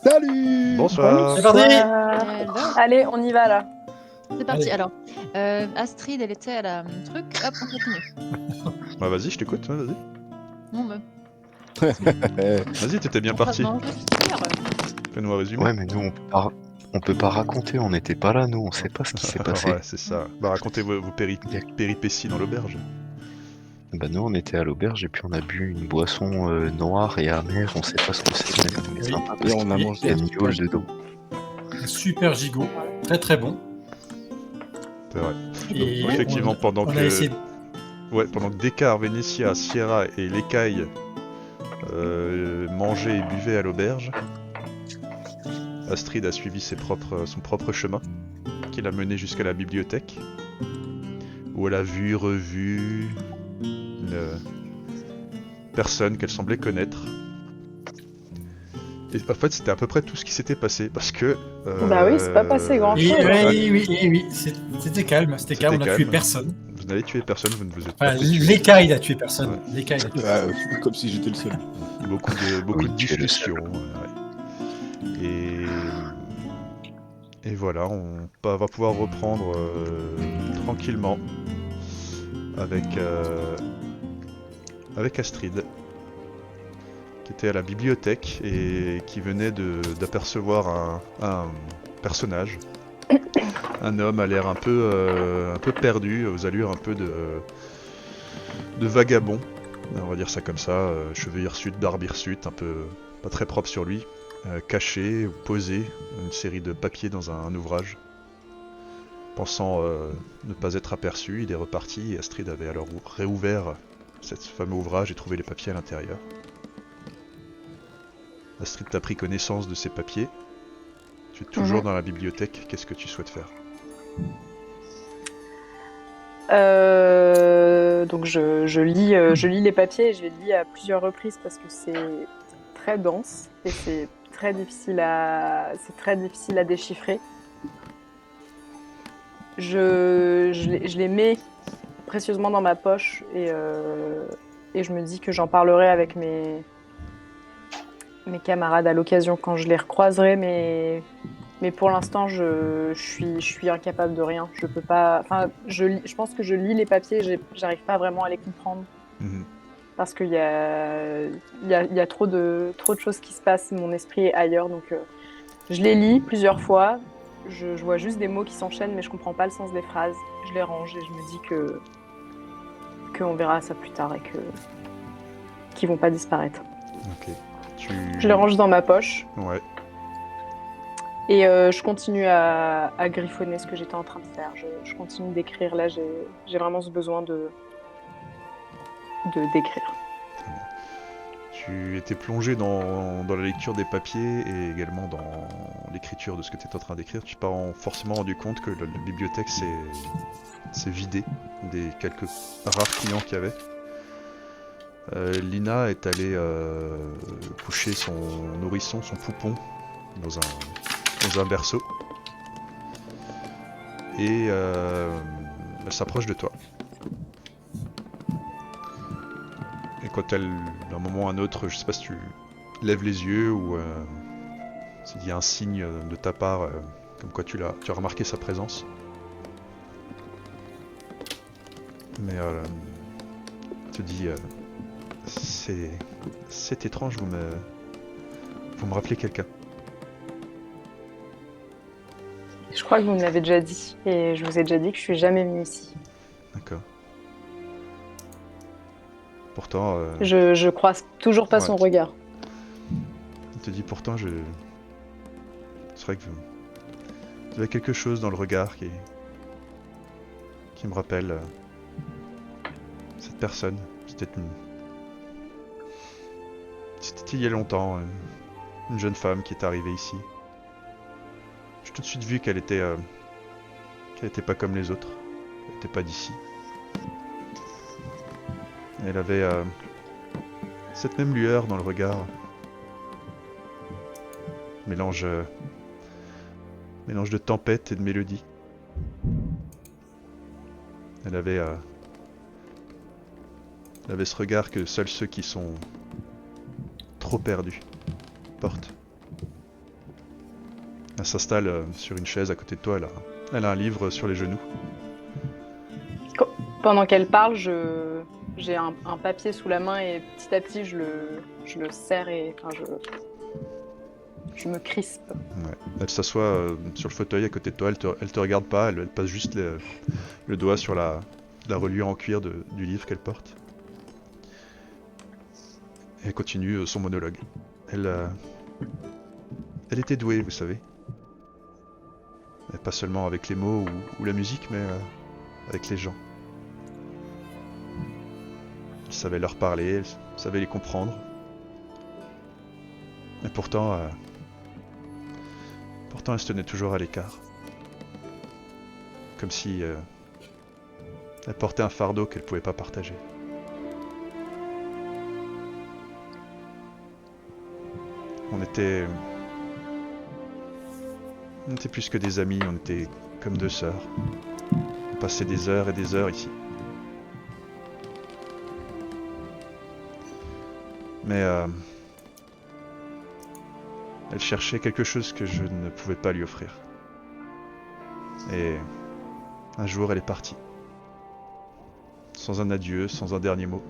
Salut. Bonsoir. C'est parti. Hello. Allez, on y va là. C'est parti. Allez. Alors, Astrid, elle était à la truc. Hop, on continue. Bah vas-y, je t'écoute, ouais, vas-y. Non, mais. Vas-y, t'étais bien parti. Non, je suis sûre. Fais-nous un résumé. Ouais, mais nous, on peut pas raconter, on n'était pas là, nous, on sait pas ce qui s'est passé. Ouais, c'est ça. Bah racontez vos péripéties dans l'auberge. Bah, nous, on était à l'auberge et puis on a bu une boisson noire et amère, on sait pas ce que c'est, mais Oui. sympa, Et parce on a qu'il y mangé a un une super miaule gigot. dedans. Un super gigot, très très bon. C'est vrai. Et Donc, effectivement, pendant on a que essayé. pendant que Descartes, Vénétia, Sierra et l'écaille mangeaient et buvaient à l'auberge, Astrid a suivi son propre chemin, qui l'a mené jusqu'à la bibliothèque, où elle a vu, revu une personne qu'elle semblait connaître. Et en fait, c'était à peu près tout ce qui s'était passé, parce que... Bah oui, c'est pas passé grand Oui, chose. oui, c'était calme, C'était on a tué calme. personne. Vous n'avez tué personne, vous ne vous êtes pas Enfin, fait tuer. l'écaille a tué personne. Ouais. L'écaille a tué Ah, personne. comme si j'étais le seul. Beaucoup Oui, de tu es le discussions. Ouais. Et voilà, on va pouvoir reprendre tranquillement avec Astrid, qui était à la bibliothèque et qui venait d'apercevoir un personnage, un homme à l'air un peu perdu, aux allures un peu de vagabond, on va dire ça comme ça, cheveux hirsutes, barbe hirsute, un peu pas très propre sur lui, caché ou posé, une série de papiers dans un ouvrage. Pensant ne pas être aperçu, il est reparti et Astrid avait alors réouvert ce fameux ouvrage et trouvé les papiers à l'intérieur. Astrid t'a pris connaissance de ces papiers. Tu es toujours dans la bibliothèque, qu'est-ce que tu souhaites faire? Donc je lis les papiers et je les lis à plusieurs reprises parce que c'est très dense et c'est très difficile à déchiffrer. Je les mets précieusement dans ma poche et je me dis que j'en parlerai avec mes camarades à l'occasion quand je les recroiserai, mais pour l'instant je suis incapable de rien. Je peux pas. Enfin, je pense que je lis les papiers, j'arrive pas vraiment à les comprendre parce qu'il y a trop de choses qui se passent. Mon esprit est ailleurs, donc je les lis plusieurs fois. Je vois juste des mots qui s'enchaînent, mais je comprends pas le sens des phrases. Je les range et je me dis qu'on verra ça plus tard et qu'ils vont pas disparaître. Ok. Je les range dans ma poche. Ouais. Et je continue à griffonner ce que j'étais en train de faire. Je continue d'écrire. Là, j'ai vraiment ce besoin d'écrire. Tu étais plongé dans la lecture des papiers et également dans l'écriture de ce que tu étais en train d'écrire. Tu t'es pas forcément rendu compte que la bibliothèque s'est vidée des quelques rares clients qu'il y avait. Lina est allée coucher son nourrisson, son poupon, dans un berceau. Et elle s'approche de toi. Et quand elle, d'un moment ou à un autre, je sais pas si tu lèves les yeux ou s'il y a un signe de ta part, comme quoi tu as remarqué sa présence. Mais elle te dit, c'est étrange, vous me rappelez quelqu'un. Je crois que vous me l'avez déjà dit. Et je vous ai déjà dit que je suis jamais venue ici. D'accord. Pourtant... Je croise toujours pas son regard. Il te dit pourtant, c'est vrai que vous avez quelque chose dans le regard qui me rappelle cette personne. C'était il y a longtemps, une jeune femme qui est arrivée ici. J'ai tout de suite vu qu'elle était pas comme les autres. Elle était pas d'ici. Elle avait cette même lueur dans le regard. Mélange de tempête et de mélodie. Elle avait ce regard que seuls ceux qui sont trop perdus portent. Elle s'installe sur une chaise à côté de toi, elle a un livre sur les genoux. Pendant qu'elle parle, j'ai un papier sous la main et petit à petit, je le serre et enfin, je me crispe. Ouais. Elle s'assoit sur le fauteuil à côté de toi, elle te regarde pas, elle passe juste le doigt sur la reliure en cuir du livre qu'elle porte. Et elle continue son monologue. Elle était douée, vous savez. Et pas seulement avec les mots ou la musique, mais avec les gens. Elle savait leur parler, elle savait les comprendre. Et pourtant elle se tenait toujours à l'écart. Comme si elle portait un fardeau qu'elle pouvait pas partager. On était plus que des amis, on était comme deux sœurs. On passait des heures et des heures ici. Mais elle cherchait quelque chose que je ne pouvais pas lui offrir. Et un jour, elle est partie. Sans un adieu, sans un dernier mot.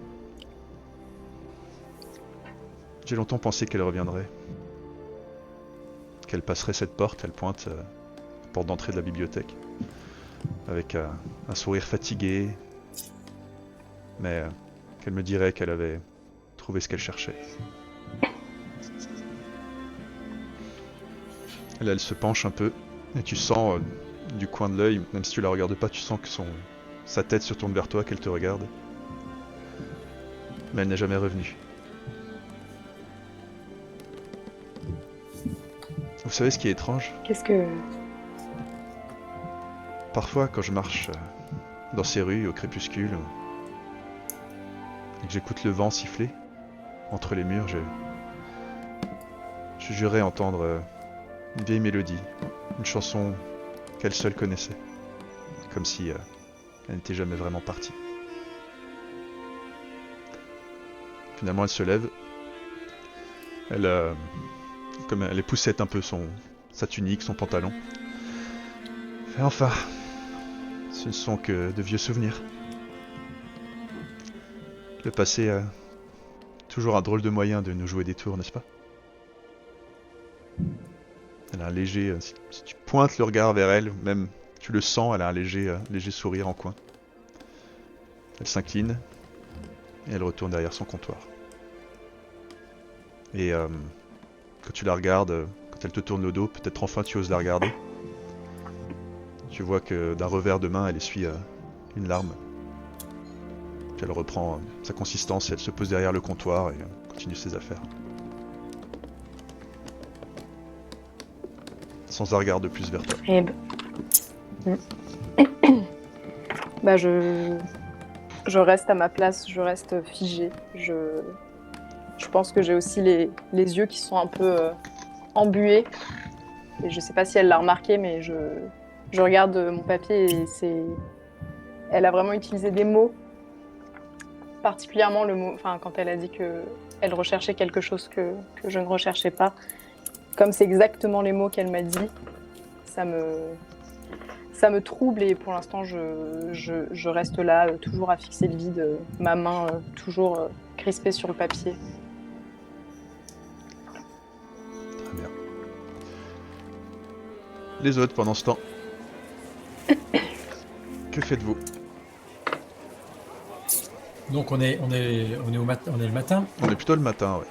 J'ai longtemps pensé qu'elle reviendrait. Qu'elle passerait cette porte, elle pointe la porte d'entrée de la bibliothèque. Avec un sourire fatigué. Mais qu'elle me dirait qu'elle avait trouvé ce qu'elle cherchait. Là, elle se penche un peu, et tu sens du coin de l'œil, même si tu la regardes pas, tu sens que sa tête se tourne vers toi, qu'elle te regarde. Mais elle n'est jamais revenue. Vous savez ce qui est étrange? Qu'est-ce que... Parfois, quand je marche dans ces rues au crépuscule, et que j'écoute le vent siffler entre les murs, je jurais entendre une vieille mélodie, une chanson qu'elle seule connaissait, comme si elle n'était jamais vraiment partie. Finalement, elle se lève, comme elle épousette un peu sa tunique, son pantalon. Et enfin, ce ne sont que de vieux souvenirs. Le passé a toujours un drôle de moyen de nous jouer des tours, n'est-ce pas? Elle a un léger... si tu pointes le regard vers elle, même tu le sens, elle a un léger sourire en coin. Elle s'incline et elle retourne derrière son comptoir. Et quand tu la regardes, quand elle te tourne le dos, peut-être enfin tu oses la regarder. Tu vois que d'un revers de main, elle essuie une larme. Puis elle reprend sa consistance et elle se pose derrière le comptoir et continue ses affaires. Sans un regard de plus vers toi. Eh bah je reste à ma place, je reste figée. Je pense que j'ai aussi les yeux qui sont un peu embués. Et je sais pas si elle l'a remarqué, mais je regarde mon papier et elle a vraiment utilisé des mots. Particulièrement le mot, enfin quand elle a dit qu'elle recherchait quelque chose que je ne recherchais pas. Comme c'est exactement les mots qu'elle m'a dit, ça me trouble et pour l'instant je reste là, toujours à fixer le vide, ma main toujours crispée sur le papier. Très bien. Les autres pendant ce temps. Que faites-vous? Donc on est le matin. On est plutôt le matin, ouais.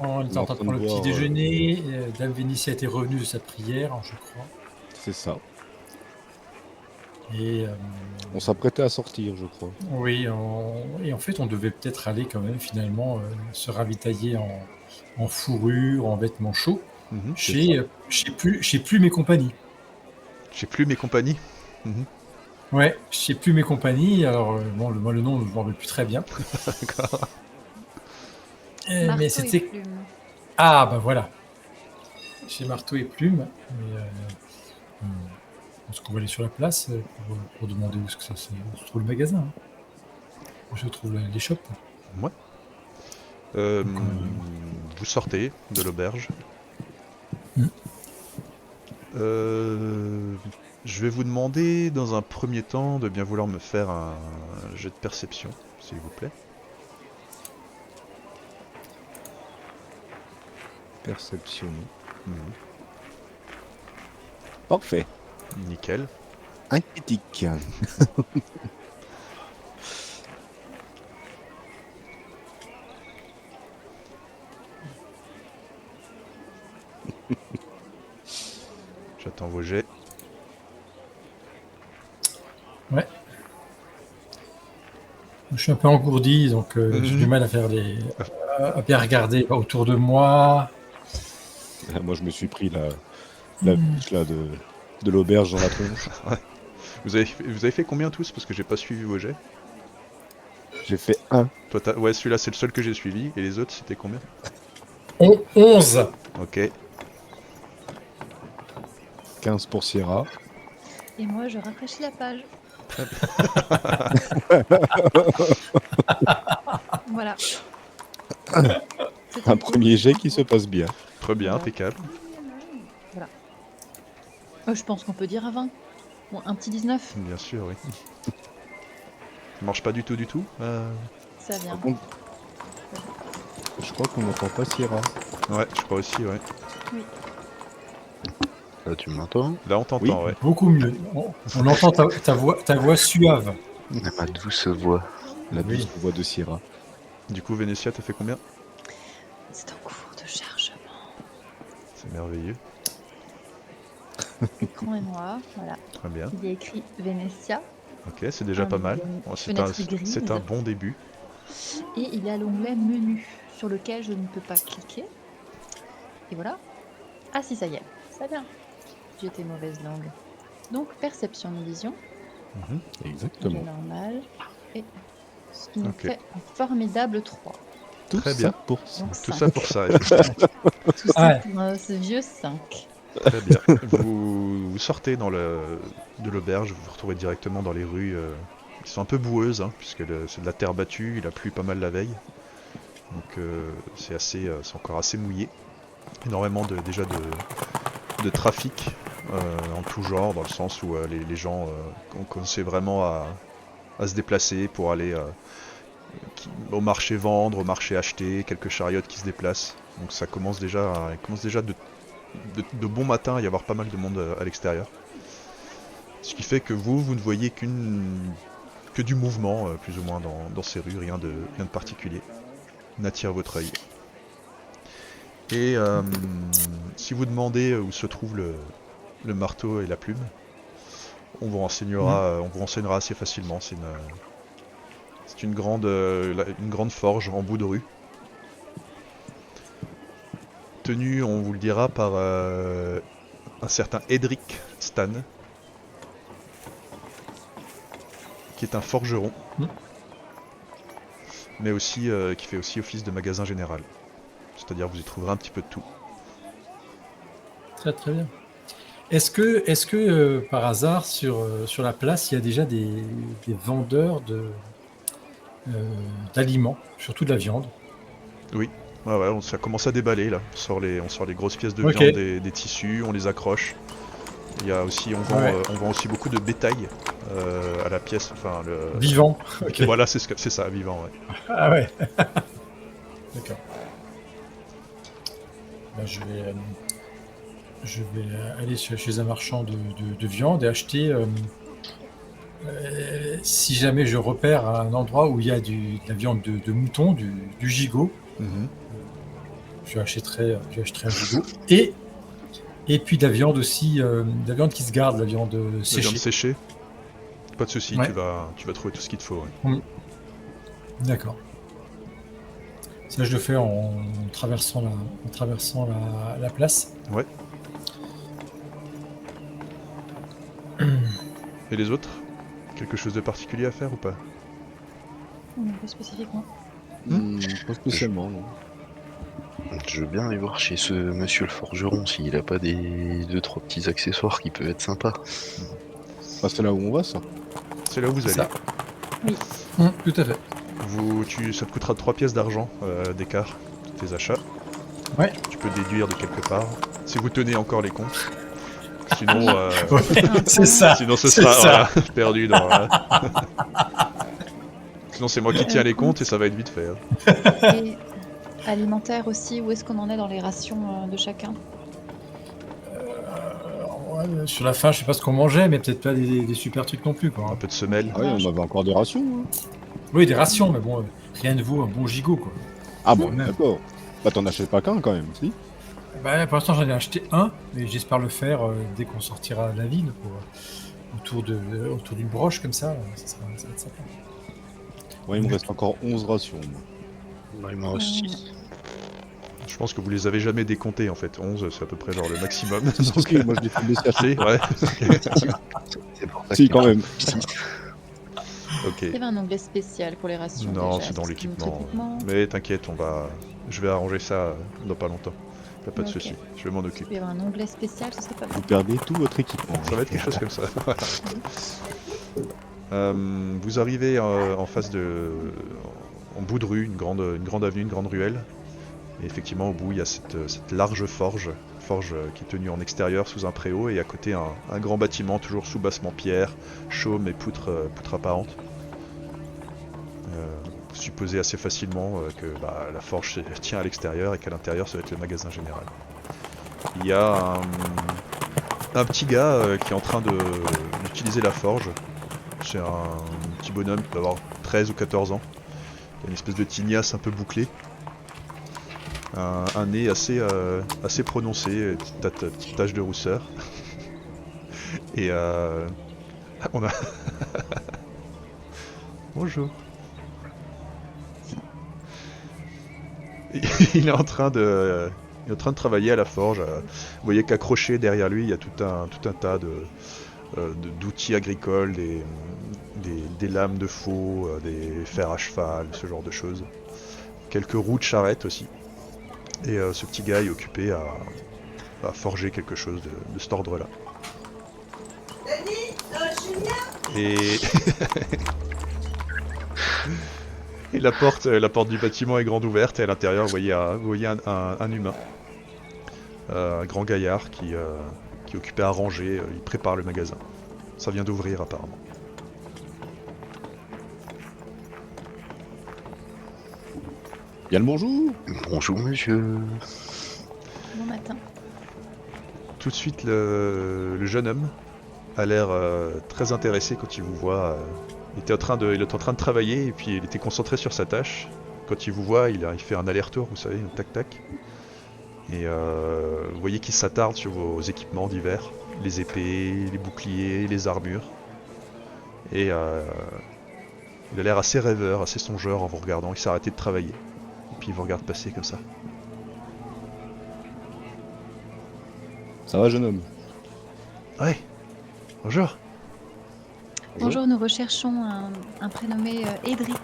On était en train de prendre le petit déjeuner. Dame Vénitia était revenue de sa prière, je crois. C'est ça. Et On s'apprêtait à sortir, je crois. oui, et en fait, on devait peut-être aller quand même finalement se ravitailler en fourrure, en vêtements chauds, Mhm. chez Plume et compagnie. J'ai plus mes compagnies. Mhm. Ouais, chez Plume et compagnie. Alors bon, moi le nom, je m'en rappelle plus très bien. D'accord. Marteau Mais et c'était plume. ah bah voilà, chez Marteau et Plume. Mais, je pense qu'on va aller sur la place pour demander où est-ce que ça se trouve le magasin. Où se trouve l'échoppe. Ouais. Vous sortez de l'auberge. Mm. Je vais vous demander dans un premier temps de bien vouloir me faire un jet de perception, s'il vous plaît. Perception. Mhm. Parfait. Nickel. Un critique. J'attends vos jets. Je suis un peu engourdi, donc j'ai Mhm. du mal à faire à bien regarder autour de moi. Moi, je me suis pris la biche là de l'auberge dans la tronche. Vous avez fait combien tous? Parce que j'ai pas suivi vos jets. J'ai fait 1. Toi, ouais, celui-là c'est le seul que j'ai suivi. Et les autres c'était combien? 11. Ok. 15 pour Sierra. Et moi, je rafraîchis la page. Voilà. C'est Un une premier jet qui se passe bien. Très bien, Voilà. impeccable. Je pense qu'on peut dire à 20. Bon, un petit 19, Bien sûr, oui. Ça marche pas du tout, ça vient. Par contre, je crois qu'on n'entend pas Sierra. Ouais, je crois aussi, ouais. Là, tu m'entends? Là on t'entend, ouais. Beaucoup mieux. On entend ta voix suave. Ma douce voix. La Oui. douce voix de Sierra. Du coup, Vénétia, t'as fait combien? C'est en cours de chargement. C'est merveilleux. L'écran est noir, voilà. Très bien. Il y a écrit Venetia Ok, c'est déjà pas mal. une Bon, fenêtre grise. c'est un bon début. et il y a l'onglet menu sur lequel je ne peux pas cliquer. Et voilà. Ah si, ça y est, ça vient. J'ai été mauvaise langue. Donc perception de vision, Mhm. il Exactement. est normal. Et ce qui nous Ok. fait un formidable 3. Tout Très ça bien. pour Donc Tout 5. ça pour ça, effectivement. Tout ça Ouais. pour ce vieux 5. Très bien. Vous sortez de l'auberge, vous vous retrouvez directement dans les rues qui sont un peu boueuses, hein, puisque c'est de la terre battue, il a plu pas mal la veille. Donc c'est encore assez mouillé. Énormément déjà de trafic en tout genre, dans le sens où les gens ont commencé vraiment à se déplacer pour aller au marché vendre, au marché acheter, quelques chariotes qui se déplacent. Donc ça commence déjà de bon matin à y avoir pas mal de monde à l'extérieur. Ce qui fait que vous ne voyez que du mouvement, plus ou moins, dans ces rues, rien de particulier n'attire votre œil. Et si vous demandez où se trouve le marteau et la plume, on vous renseignera assez facilement. C'est une grande forge en bout de rue. Tenu, on vous le dira, par un certain Edric Stan, qui est un forgeron, mais aussi qui fait aussi office de magasin général. C'est-à-dire vous y trouverez un petit peu de tout. Très très bien. Est-ce que par hasard sur la place il y a déjà des vendeurs d'aliments, surtout de la viande? Oui, ouais, ça commence à déballer là. On sort les grosses pièces de Ok. viande des tissus, on les accroche. Il y a aussi, on vend aussi beaucoup de bétail à la pièce, enfin Vivant. Ok. Voilà, c'est ça, vivant, ouais. Ah ouais. D'accord. Ben, je vais aller chez un marchand de viande et acheter. Si jamais je repère un endroit où il y a de la viande de mouton, du gigot, Mhm. je achèterai un gigot. Et puis de la viande aussi, de la viande qui se garde, la viande La séchée. viande séchée. Pas de souci, Ouais. tu vas trouver tout ce qu'il te faut. Ouais. D'accord. Ça, je le fais en traversant la place. Ouais. Et les autres? Quelque chose de particulier à faire ou pas? Un peu spécifiquement. Pas spécialement, non. Je veux bien aller voir chez ce monsieur le forgeron s'il a pas des 2-3 petits accessoires qui peuvent être sympas. Ah, c'est là où on va, ça. C'est là où vous allez. Ça. Tout à fait. Ça te coûtera 3 pièces d'argent d'écart, tes achats. Ouais. Tu peux déduire de quelque part. Si vous tenez encore les comptes. Sinon, C'est ça. sinon ce c'est sera ça. voilà, perdu dans. Sinon, c'est moi qui tiens les comptes et ça va être vite fait. Hein. Et alimentaire aussi, où est-ce qu'on en est dans les rations de chacun? Ouais, sur la fin, je sais pas ce qu'on mangeait, mais peut-être pas des super trucs non plus, quoi. Un peu de semelle. Ah oui, on avait encore des rations. Hein. Oui, des rations, mais bon, rien ne vaut un bon gigot, quoi. Ah bon, Même. d'accord. Bah t'en achètes pas qu'un quand même, si. Bah, pour l'instant, j'en ai acheté un, mais j'espère le faire dès qu'on sortira de la ville, autour d'une broche comme ça, ça va être sympa. Ouais, il me reste encore 11 rations. Moi. Moi aussi. Je pense que vous les avez jamais décomptés en fait. 11, c'est à peu près genre le maximum. Ok, moi je l'ai fait laisser acheter. Si, ouais. C'est pour ça Si, qu'il quand y a- même. Ok. Il y avait un onglet spécial pour les rations. Non, déjà. c'est dans Est-ce que notre l'équipement. Mais t'inquiète, je vais arranger ça dans pas longtemps. Y'a pas de Ok. souci, je m'en occupe. Il y avait un onglet spécial, ce serait pas mal. Vous perdez tout votre équipement. Ça va être quelque chose comme ça. Vous arrivez en face en bout de rue, une grande avenue, une grande ruelle. Et effectivement, au bout, il y a cette large forge qui est tenue en extérieur sous un préau, et à côté un grand bâtiment, toujours sous bassement pierre, chaume et poutre apparente. Vous supposez assez facilement que la forge tient à l'extérieur et qu'à l'intérieur, ça va être le magasin général. Il y a un petit gars qui est en train d'utiliser la forge. C'est un petit bonhomme qui doit avoir 13 ou 14 ans. Il a une espèce de tignasse un peu bouclée. Un nez assez prononcé, petite tache de rousseur. Et on a... Bonjour. Il est en train de travailler à la forge. Vous voyez qu'accroché derrière lui, il y a tout un tas d'outils agricoles, des lames de faux, des fers à cheval, ce genre de choses. Quelques roues de charrette aussi. Et ce petit gars est occupé à forger quelque chose de cet ordre-là. Et... Et la porte du bâtiment est grande ouverte, et à l'intérieur vous voyez un humain. Un grand gaillard qui est occupé à ranger, il prépare le magasin. Ça vient d'ouvrir apparemment. Bien le bonjour. Bonjour monsieur. Bon matin. Tout de suite, le jeune homme a l'air très intéressé quand il vous voit. Il est en train de travailler, et puis il était concentré sur sa tâche. Quand il vous voit, il fait un aller-retour, vous savez, un tac-tac. Et vous voyez qu'il s'attarde sur vos équipements divers. Les épées, les boucliers, les armures. Et il a l'air assez rêveur, assez songeur en vous regardant. Il s'est arrêté de travailler. Et puis il vous regarde passer comme ça. Ça va, jeune homme? Ouais. Bonjour. Bonjour, nous recherchons un prénommé Edric.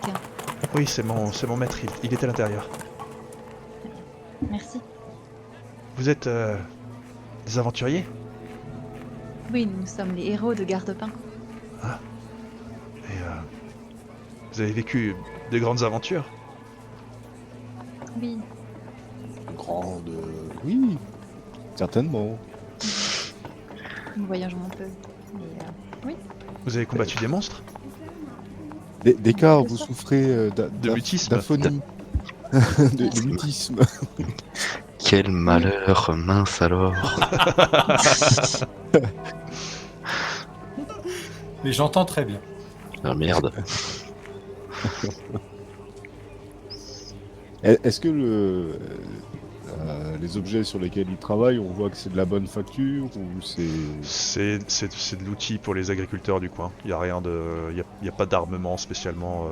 Oui, c'est mon maître, il est à l'intérieur. Merci. Vous êtes des aventuriers? Oui, nous sommes les héros de Garde-Pin. Et vous avez vécu de grandes aventures? Oui, Grande. Oui. Certainement. nous voyageons un peu. Mais, oui, Vous avez combattu des monstres? D'écart, C'est vous ça. souffrez De mutisme. d'aphonie. de mutisme. Quel malheur, mince alors. Mais j'entends très bien. Ah merde. Est-ce que les objets sur lesquels il travaille, on voit que c'est de la bonne facture ou c'est... C'est de l'outil pour les agriculteurs du coin. Il n'y a rien de, y a pas d'armement spécialement,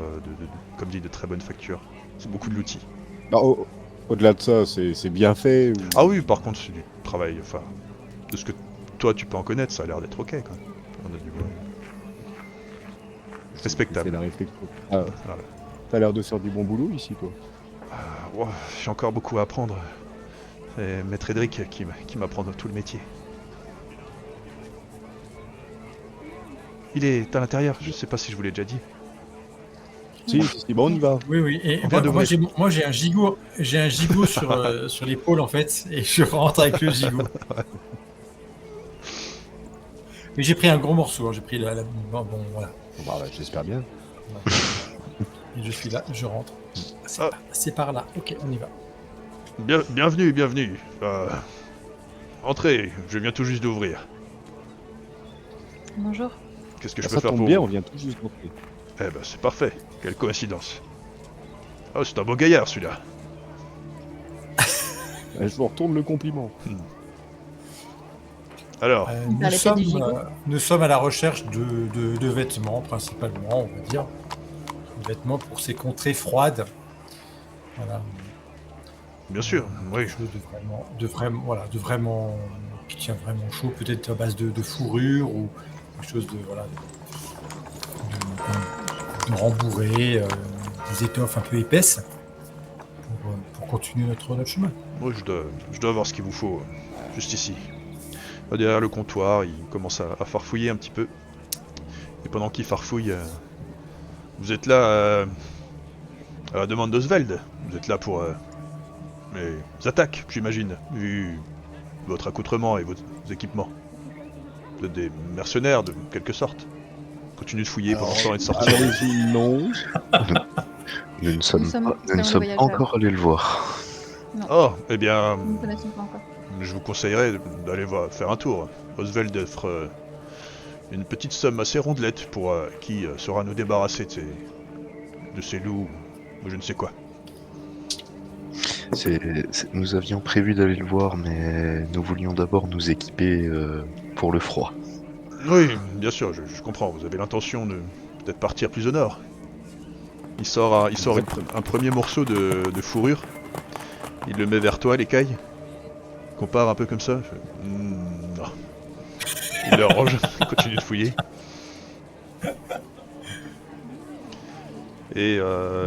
comme dit, de très bonne facture. C'est beaucoup de l'outil. Bah, au-delà de ça, c'est bien fait ou... Ah oui, par contre, c'est du travail. Enfin, de ce que toi tu peux en connaître, ça a l'air d'être ok quand même. On a du C'est respectable. la réflexion. Ah, Voilà. t'as l'air de faire du bon boulot ici, toi. Ouah, j'ai encore beaucoup à apprendre. C'est Maître Edric qui m'apprend tout le métier. Il est à l'intérieur, je sais pas si je vous l'ai déjà dit. Si, bon, on y va. Oui, oui. Et On vient moi, d'ouvrir. moi, j'ai un gigot sur l'épaule en fait, et je rentre avec le gigot. Mais j'ai pris un gros morceau, hein, j'ai pris bon, voilà. Bon, bah, j'espère bien. Et je suis là, je rentre. Ah. C'est par là, ok, on y va. Bienvenue, bienvenue. Entrez, je viens tout juste d'ouvrir. Bonjour. Qu'est-ce que je Ah, peux ça faire tombe pour bien, vous? on vient tout juste d'entrer. Eh ben, c'est parfait. Quelle coïncidence. Oh, c'est un beau gaillard, celui-là. Je vous retourne le compliment. Alors, Vers les pieds du gigot. Nous sommes à la recherche de vêtements, principalement, on va dire. Des vêtements pour ces contrées froides. Voilà. bien sûr, oui. Quelque chose de vraiment qui tient vraiment chaud, peut-être à base de fourrure ou quelque chose de de rembourré, des étoffes un peu épaisses pour continuer notre chemin. Moi, je dois avoir ce qu'il vous faut, juste ici. Derrière le comptoir, il commence à farfouiller un petit peu. Et pendant qu'il farfouille, vous êtes là à la demande d'Oswald. Vous êtes là pour les attaques, j'imagine, vu votre accoutrement et vos équipements. Vous êtes des mercenaires de quelque sorte. Continuez de fouiller pendant ce temps et de sortir. À l'origine, non. Nous ne sommes sommes pas, nous ne des sommes voyageurs. pas encore allés le voir. Oh, eh bien, Nous ne connaissons pas encore. je vous conseillerais d'aller faire un tour. Oswald offre une petite somme assez rondelette pour qui saura nous débarrasser de ces loups ou je ne sais quoi. Nous avions prévu d'aller le voir, mais nous voulions d'abord nous équiper pour le froid. Oui, bien sûr, je comprends. Vous avez l'intention de peut-être partir plus au nord. Il sort un premier morceau de fourrure. Il le met vers toi, l'écaille. Compare un peu comme ça. Non. Il le range, il continue de fouiller. Et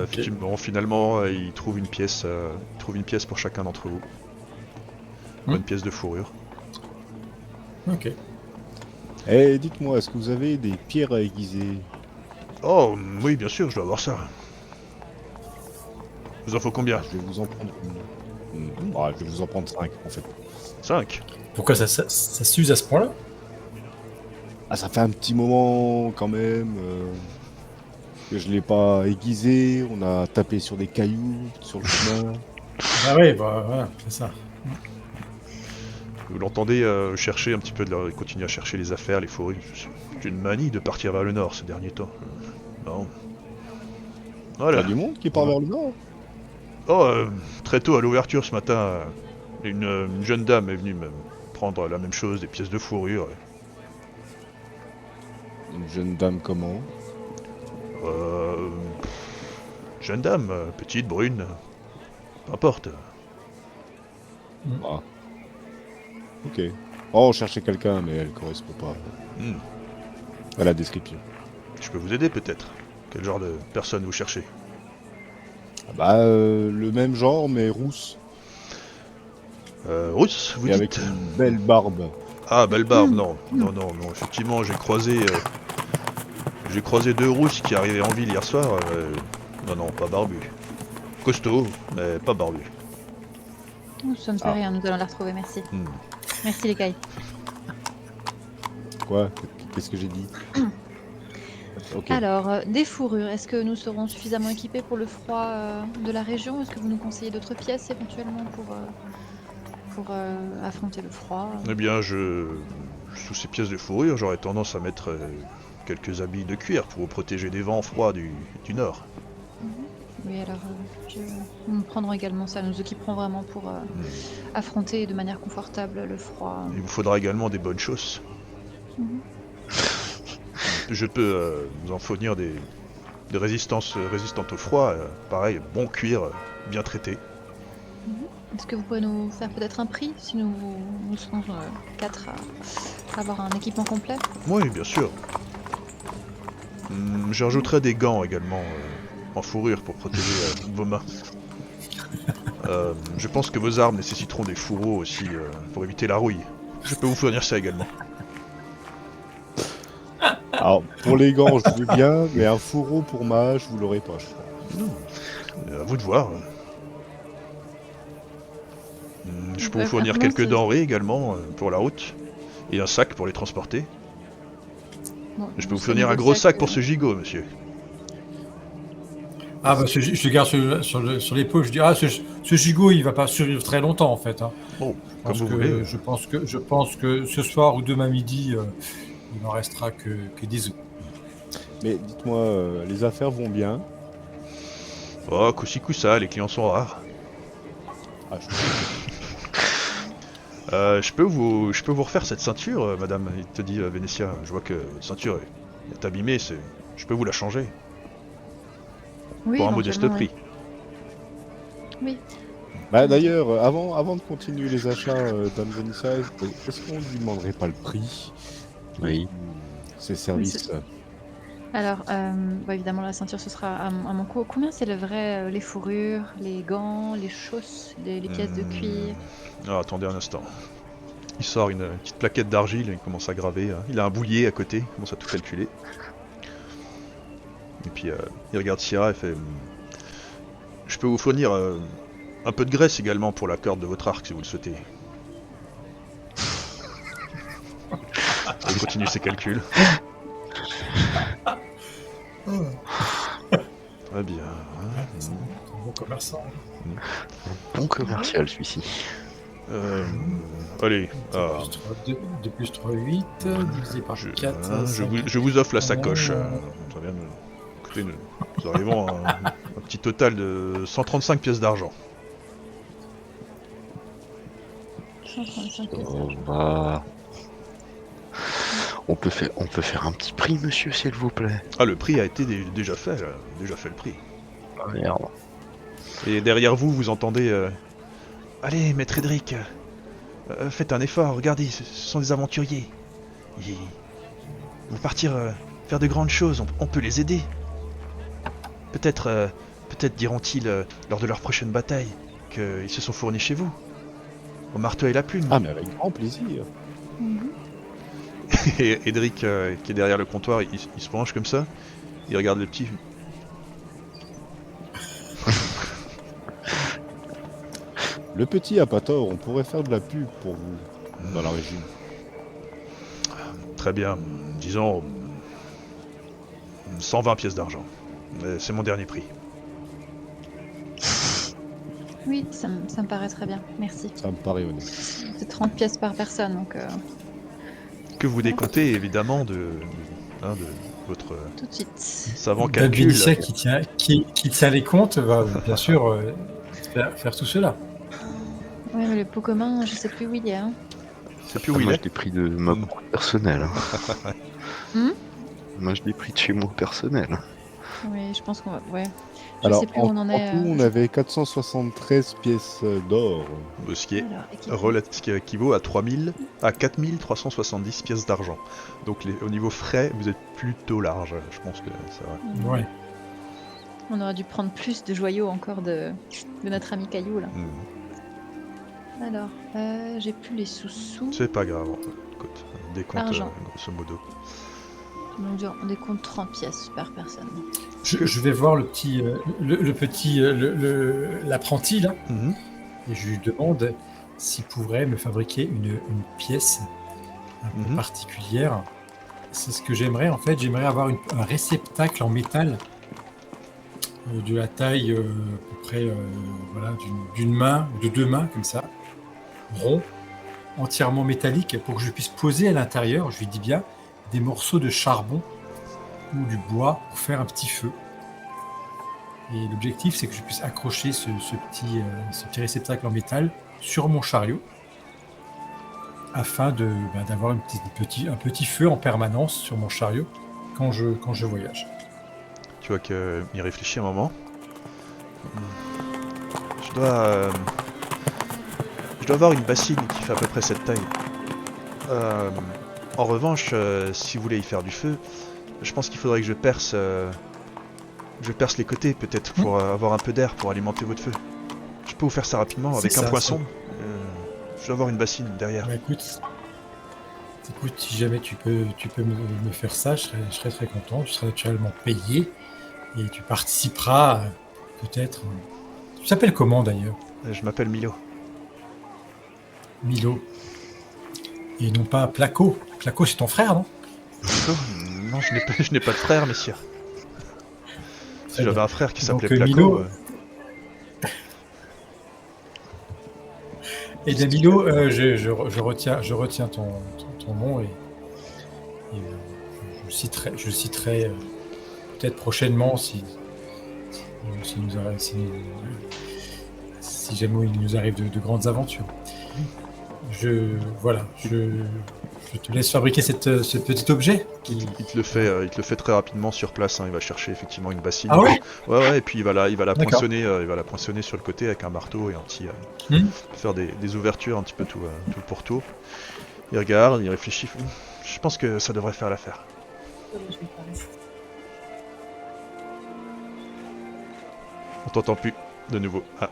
effectivement, finalement, il trouve une pièce pour chacun d'entre vous. Une pièce de fourrure. Ok. Eh, dites-moi, est-ce que vous avez des pierres à aiguiser? Oh, oui, bien sûr, je dois avoir ça. Vous en faut combien? Je vais vous en prendre je vais vous en prendre 5 en fait. 5. Pourquoi ça s'use à ce point-là? Ah, ça fait un petit moment quand même que je l'ai pas aiguisé. On a tapé sur des cailloux sur le chemin. Ah oui, bah voilà, c'est ça. Vous l'entendez chercher un petit peu, continuer à chercher les affaires, les fourrures. C'est une manie de partir vers le nord ces derniers temps. Non. Il y Voilà. a du monde qui part vers le nord. Oh, très tôt à l'ouverture ce matin, une jeune dame est venue me prendre la même chose, des pièces de fourrure. Une jeune dame comment? Jeune dame, petite, brune, peu importe. Ah. Ok. Oh, on cherchait quelqu'un, mais elle correspond pas Hmm. à la description. Je peux vous aider peut-être. Quel genre de personne vous cherchez? Ah bah, le même genre, mais rousse. Russe, vous Et dites? avec une belle barbe. Ah, belle barbe, non. Non, effectivement, j'ai croisé 2 Rousses qui arrivaient en ville hier soir. Non, pas barbu. Costaud, mais pas barbu. Ça ne fait rien, nous allons la retrouver, merci. Hmm. Merci les cailles. Quoi? Qu'est-ce que j'ai dit? Ok. Alors, des fourrures, est-ce que nous serons suffisamment équipés pour le froid de la région? Est-ce que vous nous conseillez d'autres pièces éventuellement pour affronter le froid? Eh bien, sous ces pièces de fourrure, j'aurais tendance à mettre quelques habits de cuir pour vous protéger des vents froids du nord. Oui, alors nous prendrons également ça, nous équiperons vraiment pour affronter de manière confortable le froid. Il vous faudra également des bonnes chausses. Mhm. Je peux vous en fournir des résistantes au froid. Pareil, bon cuir, bien traité. Est-ce que vous pourrez nous faire peut-être un prix si nous serons 4 à avoir un équipement complet? Oui, bien sûr. Je rajouterai des gants également en fourrure pour protéger vos mains. Je pense que vos armes nécessiteront des fourreaux aussi pour éviter la rouille. Je peux vous fournir ça également. Alors, pour les gants, je veux bien, mais un fourreau pour mage, vous l'aurez pas, je crois. À vous de voir. Je peux vous fournir Vraiment, quelques c'est- denrées également pour la route. Et un sac pour les transporter. Bon, Je peux vous ce fournir un niveau gros sac, sac pour ce gigot, monsieur. Ah bah je garde sur l'épaule, je dis ce gigot il va pas survivre très longtemps en fait. Hein. Bon, Je comme pense vous que, voulez. je pense que ce soir ou demain midi, il n'en restera que des os. Mais dites-moi, les affaires vont bien. Oh, coup-ci coup-ça, les clients sont rares. Ah, Je peux vous refaire cette ceinture, madame, il te dit Vénétia. Je vois que votre ceinture est abîmée, je peux vous la changer. Oui, Pour un modeste éventuellement, prix. Oui. Bah d'ailleurs, avant de continuer les achats d'Anne Vénétia, est-ce qu'on lui demanderait pas le prix Oui. Ses services. Alors, évidemment, la ceinture, ce sera à mon coût. Combien s'élèverait les fourrures, les gants, les chausses, les pièces de cuir? Ah, attendez un instant. Il sort une petite plaquette d'argile et il commence à graver. Il a un boulier à côté, il commence à tout calculer. Et puis il regarde Sierra et fait je peux vous fournir un peu de graisse également pour la corde de votre arc si vous le souhaitez. Il continue ses calculs. Très bien. C'est un bon commerçant. Bon commercial celui-ci. Allez, 2 plus 3, 8, divisé par 4. je vous offre la sacoche. Ça vient de coûter nous arrivons à un petit total de 135 pièces d'argent. 135 pièces. On peut faire un petit prix, monsieur, s'il vous plaît. Ah, le prix a été déjà fait, là. Déjà fait le prix. Ah merde. Et derrière vous, vous entendez allez, maître Edric, faites un effort, regardez, ce sont des aventuriers. Ils vont partir faire de grandes choses, on peut les aider. Peut-être diront-ils, lors de leur prochaine bataille, qu'ils se sont fournis chez vous. Au marteau et la plume. Ah mais avec grand plaisir. Et Edric, qui est derrière le comptoir, il se penche comme ça, il regarde le petit. Le petit a pas tort, on pourrait faire de la pub pour vous dans la région. Très bien, disons 120 pièces d'argent. C'est mon dernier prix. Oui, ça me paraît très bien. Merci. Ça me paraît honnête. C'est 30 pièces par personne, donc Que vous décomptez évidemment de votre tout de suite. savant Dame calcul. Vénitia qui tient les comptes va bien sûr faire tout cela. Ouais, mais le pot commun, je sais plus où il est. Hein. C'est plus où il Moi, est. je l'ai pris de ma bourse personnelle. Hmm Moi, je l'ai pris de chez moi personnel. Oui, je pense qu'on va. Ouais. Je Alors, sais plus où on en est. tout, on avait 473 pièces d'or. Ce qui est Alors, ce qui équivaut à 4370 pièces d'argent. Donc au niveau frais, vous êtes plutôt large. Je pense que ça va. Ouais. On aurait dû prendre plus de joyaux encore de notre ami Caillou là. Alors, j'ai plus les sous-sous. C'est pas grave. Écoute, décompte Argent. grosso modo. Donc on décompte 30 pièces par personne. Je vais voir le petit, l'apprenti là, et je lui demande s'il pourrait me fabriquer une pièce un peu particulière. C'est ce que j'aimerais en fait. J'aimerais avoir un réceptacle en métal de la taille à peu près d'une main ou de 2 mains comme ça, rond, entièrement métallique, pour que je puisse poser à l'intérieur, je lui dis bien, des morceaux de charbon ou du bois pour faire un petit feu. Et l'objectif, c'est que je puisse accrocher ce petit réceptacle en métal sur mon chariot afin d'avoir un petit feu en permanence sur mon chariot quand je voyage. Tu vois qu'il réfléchit un moment. Je dois avoir une bassine qui fait à peu près cette taille. En revanche, si vous voulez y faire du feu, je pense qu'il faudrait que je perce les côtés peut-être pour avoir un peu d'air pour alimenter votre feu. Je peux vous faire ça rapidement avec un poinçon. Je dois avoir une bassine derrière. Bah, écoute, si jamais tu peux me faire ça, je serais très content. Tu seras naturellement payé et tu participeras peut-être. Tu t'appelles comment d'ailleurs? Je m'appelle Milo. Milo. Et non pas Placo. Placo, c'est ton frère, non? Non, je n'ai pas de frère, messieurs. Si Très j'avais bien. un frère qui Donc, s'appelait Placo... Milo- Et bien, Milo, je retiens ton nom et je citerai peut-être prochainement si jamais il nous arrive de grandes aventures. Voilà, je te laisse fabriquer ce petit objet Il te le fait très rapidement sur place. Hein. Il va chercher effectivement une bassine. Ah ouais. Ouais, et puis il va la D'accord. poinçonner sur le côté avec un marteau et un petit faire des ouvertures un petit peu tout pour tout. Il regarde, il réfléchit. Je pense que ça devrait faire l'affaire. On t'entend plus de nouveau. Ah.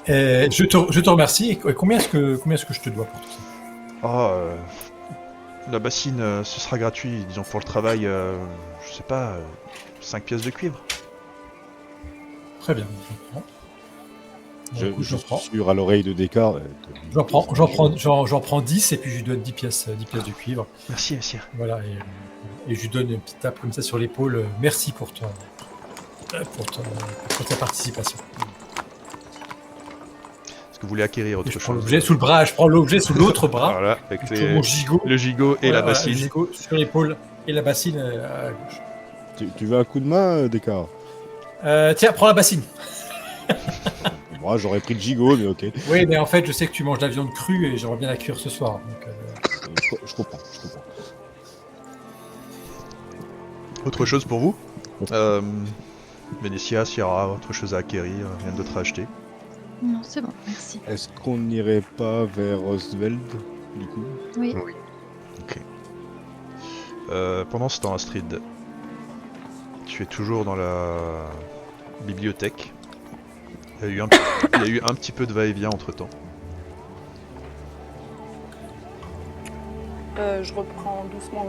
Je te remercie. Et combien est-ce que je te dois pour tout ça? Oh, la bassine, ce sera gratuit, disons pour le travail, je sais pas, 5 pièces de cuivre. Très bien. Je prends. suis à l'oreille de Descartes. J'en prends 10 et puis je lui donne 10 pièces de cuivre. Merci, monsieur. Voilà, et je lui donne une petite tape comme ça sur l'épaule. Merci pour ta participation. Est-ce que vous voulez acquérir autre Et je prends chose? l'objet sous le bras, je prends l'objet sous l'autre bras. Voilà, avec Je tourne mon gigot. le gigot et la bassine. Le gigot sur l'épaule et la bassine à gauche. Tu veux un coup de main, Descartes? Tiens, prends la bassine. Moi, j'aurais pris le gigot, mais ok. Oui, mais en fait, je sais que tu manges de la viande crue et j'aimerais bien la cuire ce soir. Donc, Je comprends. Autre chose pour vous? Vénétia, Sierra, autre chose à acquérir, rien d'autre à acheter. Non, c'est bon, merci. Est-ce qu'on n'irait pas vers Oswald, du coup? Oui. Ok. Pendant ce temps, Astrid, tu es toujours dans la bibliothèque. Il y a eu un petit peu de va-et-vient entre temps. Je reprends doucement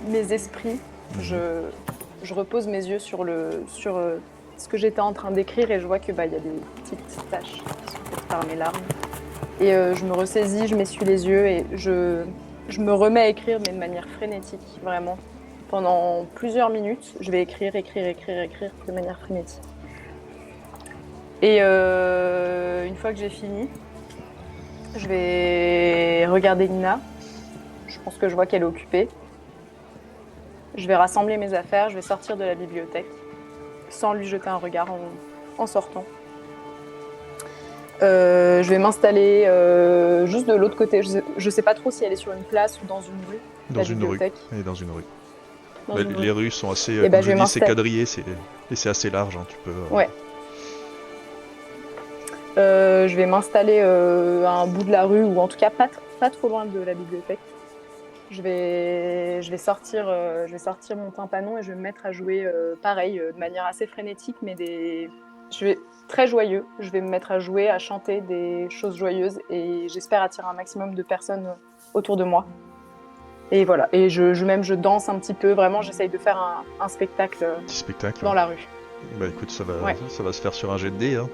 mes esprits. Je repose mes yeux sur ce que j'étais en train d'écrire et je vois que il y a des petites taches qui sont faites par mes larmes. Et je me ressaisis, je m'essuie les yeux et je me remets à écrire, mais de manière frénétique, vraiment. Pendant plusieurs minutes, je vais écrire de manière frénétique. Et une fois que j'ai fini, je vais regarder Nina. Je pense que je vois qu'elle est occupée. Je vais rassembler mes affaires, je vais sortir de la bibliothèque sans lui jeter un regard en sortant. Je vais m'installer juste de l'autre côté. Je sais pas trop si elle est sur une place ou dans une rue. Dans une rue. Elle est dans une rue. Dans Bah, une les rue. rues sont assez. Eh ben, Comme je je vais dis, c'est m'installer. quadrillé et c'est assez large. Hein, tu peux. Ouais. Je vais m'installer à un bout de la rue ou en tout cas pas trop loin de la bibliothèque. Je vais sortir mon tympanon et je vais me mettre à jouer pareil, de manière assez frénétique, mais je vais très joyeux. Je vais me mettre à jouer, à chanter des choses joyeuses et j'espère attirer un maximum de personnes autour de moi. Et voilà. Et je danse un petit peu. Vraiment, j'essaye de faire un spectacle Petit spectacle. dans la rue. Bah écoute, ça va se faire sur un jet de dés, hein.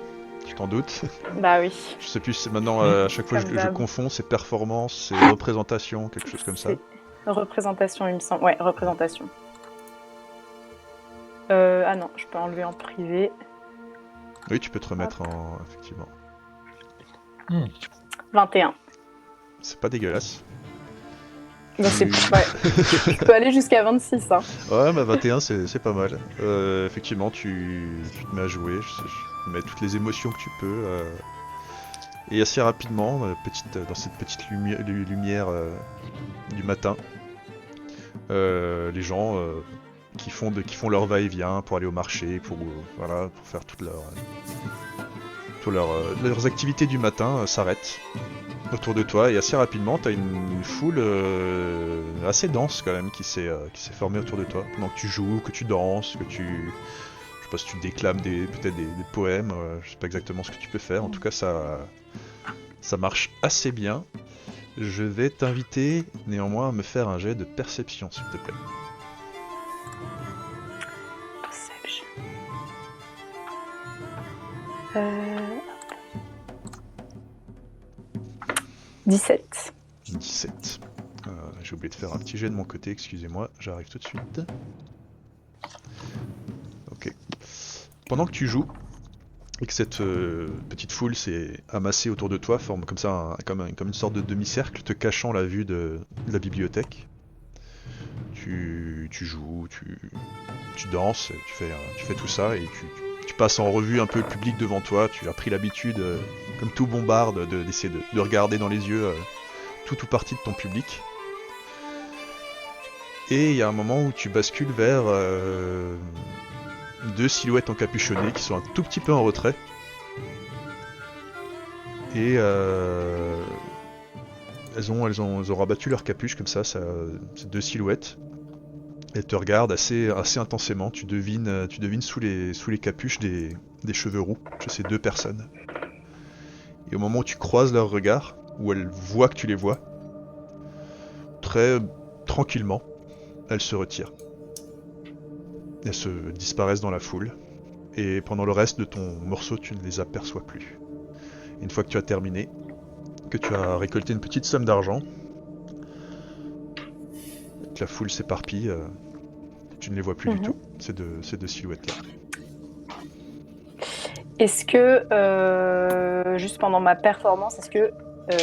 Tu t'en doutes. Bah oui. Je sais plus, c'est maintenant à chaque fois Comme je d'hab. confonds, c'est performance, c'est représentation, quelque chose comme ça. C'est représentation, il me semble. Ouais, représentation. Ah non, je peux enlever en privé. Oui, tu peux te remettre effectivement. 21. C'est pas dégueulasse. Bah, ouais. Je peux aller jusqu'à 26. Hein. Ouais, bah 21, c'est pas mal. Effectivement, tu te mets à jouer, tu mets toutes les émotions que tu peux. Et assez rapidement, dans cette petite lumière du matin, les gens qui font leur va-et-vient pour aller au marché, pour faire leurs activités du matin s'arrêtent autour de toi, et assez rapidement t'as une foule assez dense quand même qui s'est formée autour de toi pendant que tu joues, que tu danses, je sais pas si tu déclames peut-être des poèmes, je sais pas exactement ce que tu peux faire, en tout cas ça marche assez bien. Je vais t'inviter néanmoins à me faire un jet de perception s'il te plaît. Perception. 17. 17. J'ai oublié de faire un petit jet de mon côté, excusez-moi, j'arrive tout de suite. Ok. Pendant que tu joues, et que cette petite foule s'est amassée autour de toi, forme comme ça, comme une sorte de demi-cercle, te cachant la vue de la bibliothèque. Tu joues, tu danses, tu fais tout ça, et tu passes en revue un peu le public devant toi. Tu as pris l'habitude, comme tout bombarde, d'essayer de regarder dans les yeux tout ou partie de ton public. Et il y a un moment où tu bascules vers deux silhouettes encapuchonnées qui sont un tout petit peu en retrait. Et elles ont rabattu leur capuche comme ça, ces deux silhouettes. Elles te regardent assez intensément. Tu devines sous les capuches des cheveux roux chez ces deux personnes. Et au moment où tu croises leur regard, où elles voient que tu les vois, très tranquillement, elles se retirent. Elles se disparaissent dans la foule. Et pendant le reste de ton morceau, tu ne les aperçois plus. Une fois que tu as terminé, que tu as récolté une petite somme d'argent, que la foule s'éparpille, tu ne les vois plus du tout, ces deux silhouettes-là. Est-ce que, juste pendant ma performance, est-ce que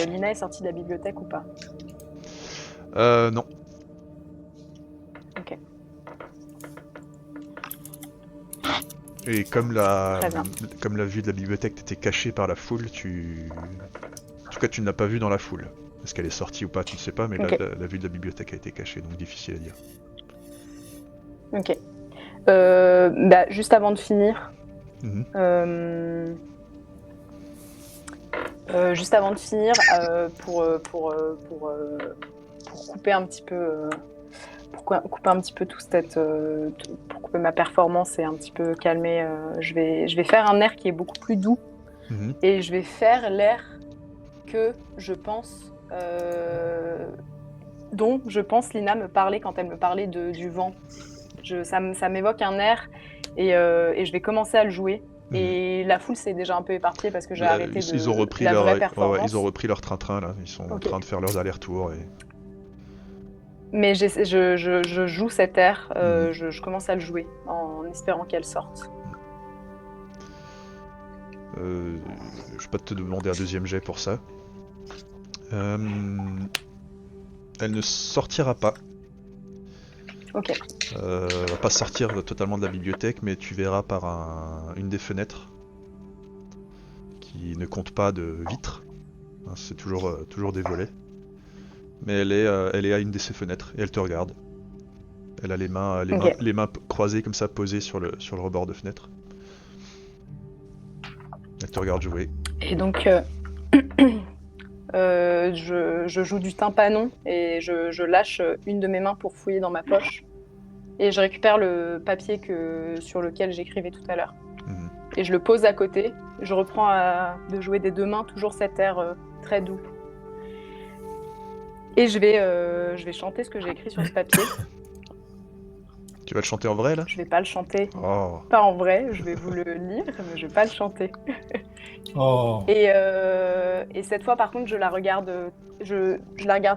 Lina est sortie de la bibliothèque ou pas? Non. Ok. Et comme la Très bien. vue de la bibliothèque t'était cachée par la foule, en tout cas tu ne l'as pas vue dans la foule. Est-ce qu'elle est sortie ou pas, tu ne sais pas, mais Ok. la vue de la bibliothèque a été cachée, donc difficile à dire. Ok. Juste avant de finir, pour couper un petit peu, couper un petit peu pour couper ma performance et un petit peu calmer, je vais faire un air qui est beaucoup plus doux et je vais faire l'air que je pense, dont je pense Lina me parlait quand elle me parlait du vent. Ça m'évoque un air et je vais commencer à le jouer. Et la foule s'est déjà un peu éparpillée parce que j'ai arrêté ils ont repris la vraie ouais, performance. ils ont repris leur train-train là, ils sont en train de faire leurs allers-retours. Mais je joue cet air, je commence à le jouer en espérant qu'elle sorte. Je vais pas te demander un deuxième jet pour ça. Elle ne sortira pas. Ok. Elle va pas sortir totalement de la bibliothèque, mais tu verras par une des fenêtres qui ne compte pas de vitres. C'est toujours des volets. Mais elle est à une de ces fenêtres et elle te regarde. Elle a les mains croisées comme ça, posées sur le rebord de fenêtre. Elle te regarde jouer. Et donc, je joue du tympanon et je lâche une de mes mains pour fouiller dans ma poche. Et je récupère le papier sur lequel j'écrivais tout à l'heure. Et je le pose à côté. Je reprends de jouer des deux mains, toujours cet air très doux. Et je vais chanter ce que j'ai écrit sur ce papier. Tu vas le chanter en vrai là? Je vais pas le chanter. Oh. Pas en vrai, je vais vous le lire, mais je vais pas le chanter. Oh. Et cette fois, par contre, je la regarde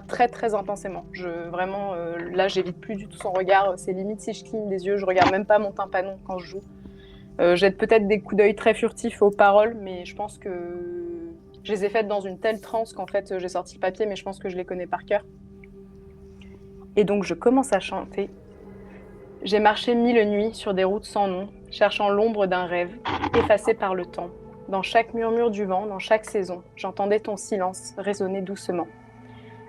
très très intensément. Vraiment, là, j'évite plus du tout son regard. C'est limite si je cligne des yeux, je regarde même pas mon tympanon quand je joue. Jette peut-être des coups d'œil très furtifs aux paroles, mais je pense que je les ai faites dans une telle transe qu'en fait, j'ai sorti le papier, mais je pense que je les connais par cœur. Et donc, je commence à chanter. J'ai marché 1000 nuits sur des routes sans nom, cherchant l'ombre d'un rêve, effacé par le temps. Dans chaque murmure du vent, dans chaque saison, j'entendais ton silence résonner doucement.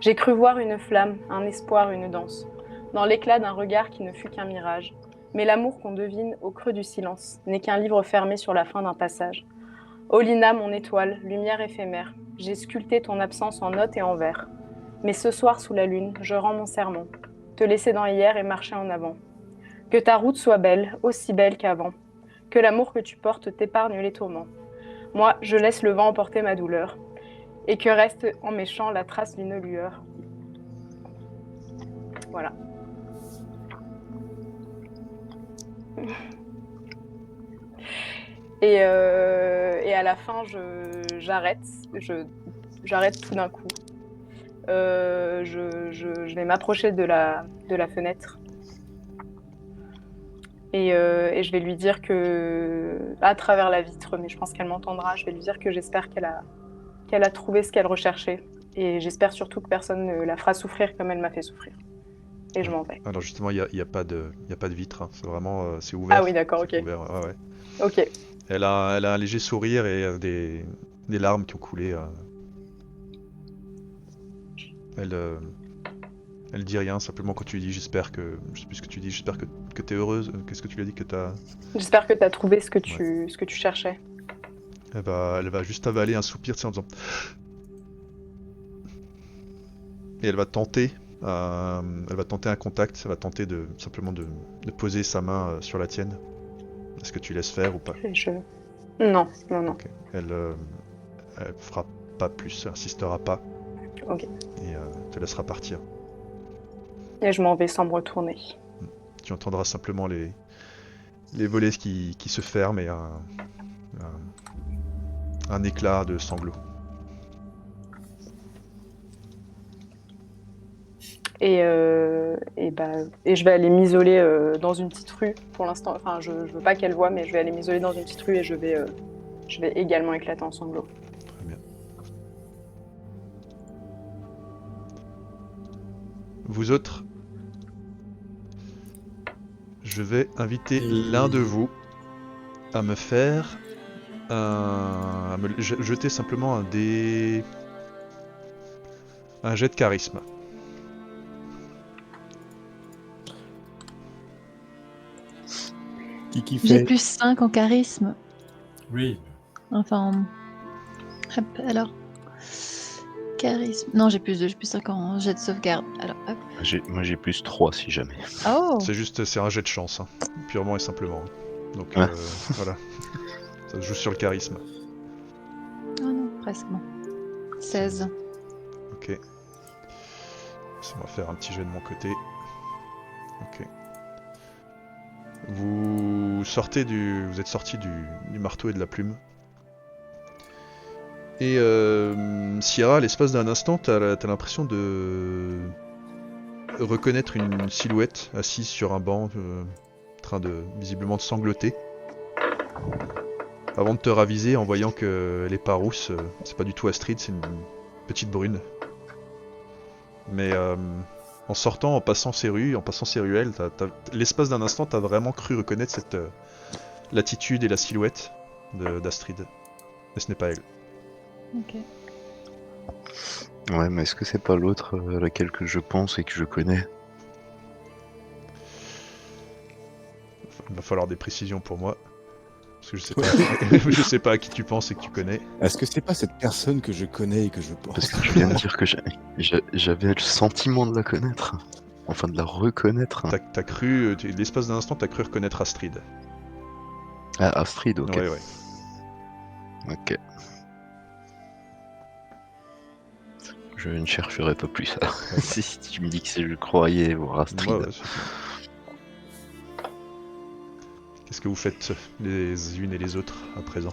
J'ai cru voir une flamme, un espoir, une danse, dans l'éclat d'un regard qui ne fut qu'un mirage. Mais l'amour qu'on devine au creux du silence n'est qu'un livre fermé sur la fin d'un passage. Ô Lina, mon étoile, lumière éphémère, j'ai sculpté ton absence en notes et en vers. Mais ce soir sous la lune, je rends mon serment, te laisser dans hier et marcher en avant. Que ta route soit belle, aussi belle qu'avant. Que l'amour que tu portes t'épargne les tourments. Moi, je laisse le vent emporter ma douleur. Et que reste en mes chants la trace d'une lueur. Voilà. Et à la fin, j'arrête tout d'un coup. je vais m'approcher de la fenêtre. Et je vais lui dire que, à travers la vitre, mais je pense qu'elle m'entendra, je vais lui dire que j'espère qu'elle a trouvé ce qu'elle recherchait. Et j'espère surtout que personne ne la fera souffrir comme elle m'a fait souffrir. Et je m'en vais. Alors justement, il y a pas de vitre, hein. C'est vraiment c'est ouvert. Ah oui, d'accord, ok. C'est ouvert, ouais. Ok. Elle a un léger sourire et des larmes qui ont coulé. Elle dit rien, simplement quand tu lui dis j'espère que... Je sais plus ce que tu dis, j'espère que t'es heureuse. Qu'est-ce que tu lui as dit que t'as... J'espère que t'as trouvé ce que tu cherchais. Elle va juste avaler un soupir, tu sais, en disant... Et elle va tenter un contact, elle va tenter simplement de poser sa main sur la tienne. Est-ce que tu laisses faire ou pas? Non. Ok. Elle fera pas plus, elle insistera pas. Ok. Et te laissera partir. Et je m'en vais sans me retourner. Tu entendras simplement les volets qui se ferment et un éclat de sanglots. Et je vais aller m'isoler dans une petite rue pour l'instant. Enfin, je veux pas qu'elle voie, mais je vais aller m'isoler dans une petite rue et je vais également éclater en sanglots. Très bien. Vous autres, je vais inviter l'un de vous à me faire à me jeter simplement un jet de charisme. Qui J'ai fait plus 5 en charisme. Oui. Enfin. Hop, alors. Charisme. Non, j'ai plus 2, j'ai plus 5 en jet de sauvegarde. Alors, hop. Moi j'ai plus 3 si jamais. Oh C'est un jet de chance, hein, purement et simplement. Donc Ouais. voilà. Ça se joue sur le charisme. Oh non, presque bon. 16. Ok. Laissez-moi faire un petit jet de mon côté. Ok. Vous êtes sorti du marteau et de la plume. Et Sierra, à l'espace d'un instant, t'as l'impression de reconnaître une silhouette assise sur un banc, en train visiblement de sangloter. Avant de te raviser en voyant qu'elle est pas rousse, c'est pas du tout Astrid, c'est une petite brune. Mais en sortant, en passant ces rues, en passant ces ruelles, l'espace d'un instant, t'as vraiment cru reconnaître cette l'attitude et la silhouette d'Astrid. Mais ce n'est pas elle. Ok. Ouais, mais est-ce que c'est pas l'autre à laquelle que je pense et que je connais? Il va falloir des précisions pour moi. Parce que je sais pas, je sais pas à qui tu penses et que tu connais. Est-ce que c'est pas cette personne que je connais et que je pense? Parce que tu viens de dire que j'avais le sentiment de la connaître. Enfin, de la reconnaître. T'as cru, l'espace d'un instant, t'as cru reconnaître Astrid. Ah, Astrid, ok. Ouais. Ok. Je ne chercherai pas plus. Si tu me dis que je croyais voir Astrid. Ouais, qu'est-ce que vous faites les unes et les autres à présent?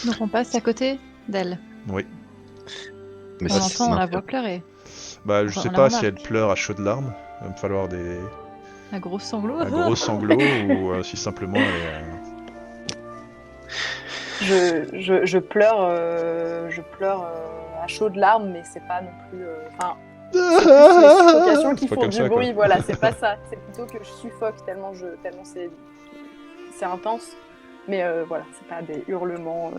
Donc on passe à côté d'elle. Oui. Mais On l'entend, on la voit pleurer. Bah, je Enfin, sais on la pas si remarque. elle pleure à chaudes larmes. Il va me falloir Un gros sanglot. un gros sanglot ou si simplement elle est, Je pleure à chaudes larmes, mais c'est pas non plus. Enfin, c'est plus les suffocations qui C'est pas font comme du ça, bruit. quoi. Voilà, c'est pas ça. C'est plutôt que je suffoque tellement c'est intense. Mais voilà, c'est pas des hurlements.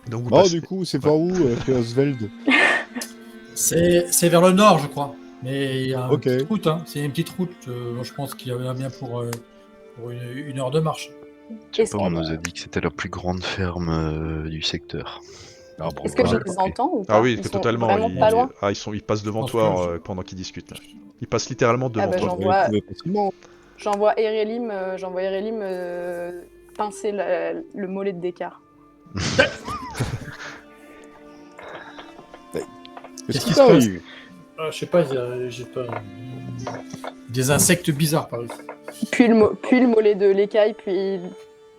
Donc vous Oh, passez. du coup, c'est par où, Oswald? C'est vers le nord, je crois. Mais il y a une Ok. petite route, hein. C'est une petite route. Je pense qu'il y en a bien pour une heure de marche. Je sais Est-ce pas, on que- nous a dit que c'était la plus grande ferme du secteur. Ah, bon, Est-ce que bah, je ok. les entends ou pas? Ah oui, Ils sont totalement. vraiment pas loin. Ils passent devant pense toi que- pendant qu'ils discutent. Là. Ils passent littéralement devant Ah bah, toi. j'en On va vois- les trouver facilement. J'envoie Erelim pincer le mollet de Descartes. Qu'est-ce qui qui se passe? t'arrive? Je sais pas, j'ai pas. Des insectes bizarres par ici. Puis le mollet de l'écaille, puis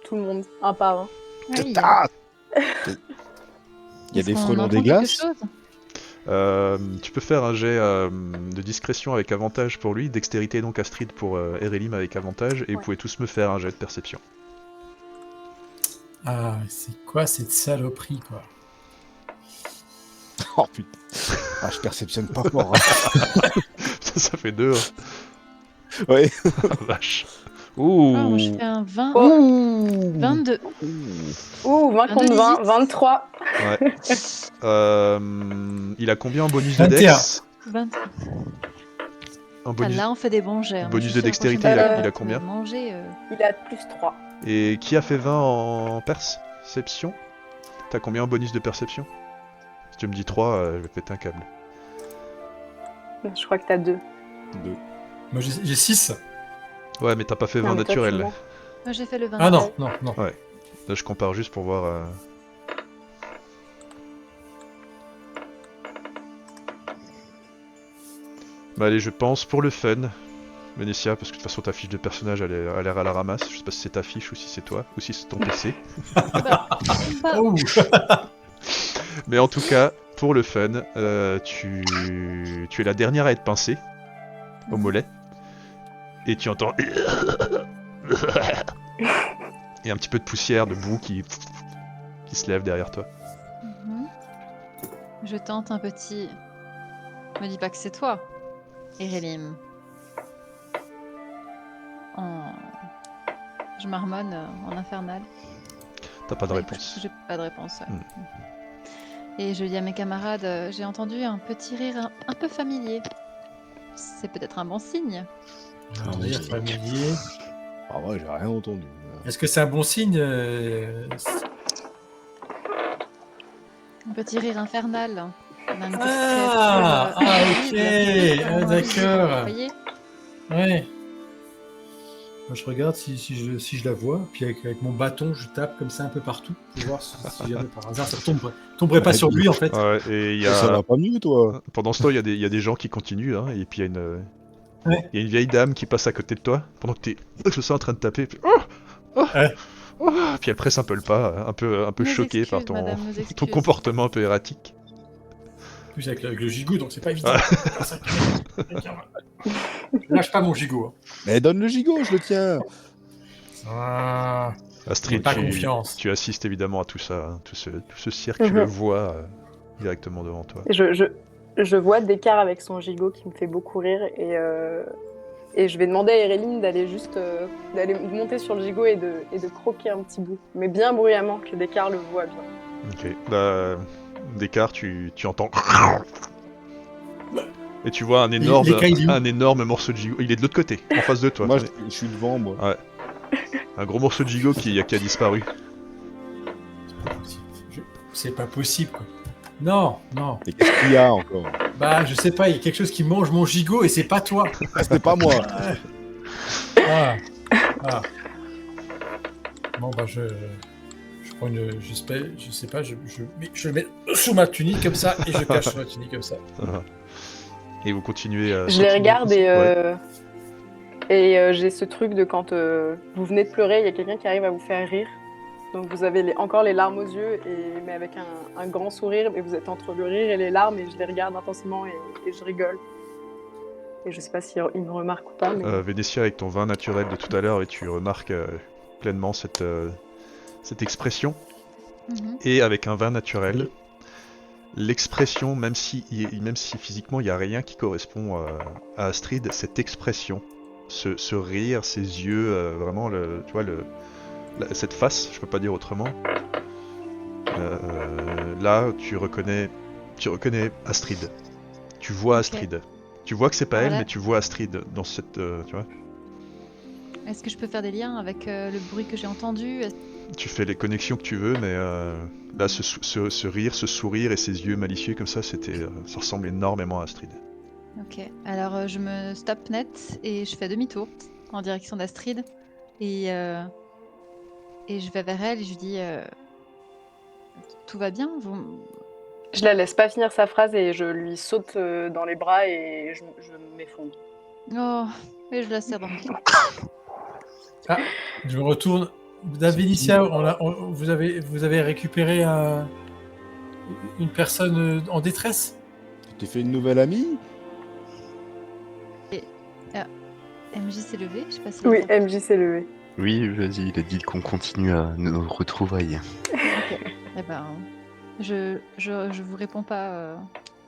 tout le monde, un par un. Aïe. Ah, Il y a Est-ce des qu'on frelons entend des quelque glaces. Tu peux faire un jet de discrétion avec avantage pour lui, dextérité donc Astrid pour Erelim avec avantage, et vous Ouais. pouvez tous me faire un jet de perception. Ah, c'est quoi cette saloperie, quoi? Oh putain. Ah, je perceptionne pas fort. Hein. Ça fait 2, Ouais. vache. Ah, moi, je Ouh. fais un 20. Oh. 22. Ouh, 20 contre 20, 23. Ouais. Il a combien en bonus de 21. dex 20. En Ah, bonus... là, on fait des bons jets. Moi, bonus je de suis la prochaine dextérité, il a personne combien manger, Il a plus 3. Et qui a fait 20 en perception? T'as combien en bonus de perception? Si tu me dis 3, je vais péter un câble. Je crois que t'as 2. Moi, j'ai 6. Ouais, mais t'as pas fait 20 Non, mais toi, tu naturel. mens. Moi, j'ai fait le 20. Ah non, non, non. Là, je compare juste pour voir. Bah, allez, je pense pour le fun, Vénétia, parce que de toute façon ta fiche de personnage elle a l'air à la ramasse. Je sais pas si c'est ta fiche ou si c'est toi, ou si c'est ton PC. Bah, Oh. Mais en tout cas, pour le fun, tu es la dernière à être pincée au mollet. Et tu entends. Et un petit peu de poussière, de boue qui se lève derrière toi. Mhm. Je tente un petit. Me dis pas que c'est toi, Erelim. Je marmonne en infernal. T'as pas de Ouais, réponse. J'ai pas de réponse. Ouais. Hmm. Et je dis à mes camarades, j'ai entendu un petit rire un peu familier. C'est peut-être un bon signe. Un rire familier. Ah ouais, j'ai rien entendu. Est-ce que c'est un bon signe Un petit rire infernal. D'un petite Ah, créature, ok. invisible. Ah, Vraiment invisible, d'accord. vous voyez. Ouais. Moi, je regarde si je la vois, puis avec mon bâton, je tape comme ça un peu partout pour voir si jamais par hasard ça tomberait pas sur lui en fait. Ouais, et il y Ça a. va pas mieux, toi. Pendant ce temps, il y a des gens qui continuent, hein, et puis il y a une. Ouais. Il y a une vieille dame qui passe à côté de toi pendant que t'es je sens en train de taper. Puis, Ouais. puis elle presse un peu le pas, un peu Nos choquée par excuses, madame, nos ton excuses. comportement un peu erratique. En plus avec le gigot, donc c'est pas évident. Je lâche pas mon gigot. Mais donne le gigot, je le tiens. Ah, Astrid, pas confiance. tu assistes évidemment à tout ça, hein, tout ce cirque, tu le vois directement devant toi. Je vois Descartes avec son gigot qui me fait beaucoup rire et je vais demander à Ereline d'aller juste d'aller monter sur le gigot et de croquer un petit bout, mais bien bruyamment que Descartes le voit bien. Ok, bah, Descartes, tu entends. Et tu vois un énorme morceau de gigot. Il est de l'autre côté, en face de toi. Moi, je suis devant, moi. Ouais. Un gros morceau de gigot qui a disparu. C'est pas possible. Quoi. Non, non. Et qu'est-ce qu'il y a encore? Bah, je sais pas, il y a quelque chose qui mange mon gigot et c'est pas toi. Ah, c'était pas moi. Ah. Ah. Bon, bah, je prends une. Je sais pas, je le mets sous ma tunique comme ça et je cache sous ma tunique comme ça. Et vous continuez à. Je les regarde et, Ouais. j'ai ce truc de quand vous venez de pleurer, il y a quelqu'un qui arrive à vous faire rire. Donc vous avez encore les larmes aux yeux, mais avec un grand sourire, et vous êtes entre le rire et les larmes, et je les regarde intensément et je rigole. Et je sais pas s'ils me remarquent ou pas. Mais... Vénétia, avec ton vin naturel de tout à l'heure, et tu remarques pleinement cette expression. Mhm. Et avec un vin naturel, l'expression, même si physiquement il n'y a rien qui correspond à Astrid, cette expression, ce rire, ces yeux, vraiment, tu vois, cette face, je peux pas dire autrement. Là, tu reconnais Astrid. Tu vois Astrid. Tu vois que c'est pas elle, Voilà. mais tu vois Astrid dans cette, tu vois. Est-ce que je peux faire des liens avec le bruit que j'ai entendu? Tu fais les connexions que tu veux, mais là, ce rire, ce sourire et ces yeux malicieux comme ça, ça ressemble énormément à Astrid. Ok, alors je me stoppe net et je fais demi-tour en direction d'Astrid et je vais vers elle et je lui dis tout va bien Je la laisse pas finir sa phrase et je lui saute dans les bras et je m'effondre. Oh, et je la serre dans mon cou. Ah, je me retourne Vénitia, vous avez récupéré une personne en détresse? Tu t'es fait une nouvelle amie? MJ s'est levé, je sais pas si. Oui, MJ s'est levé. Oui, vas-y, il a dit qu'on continue à nos retrouvailles. Eh ben, je vous réponds pas.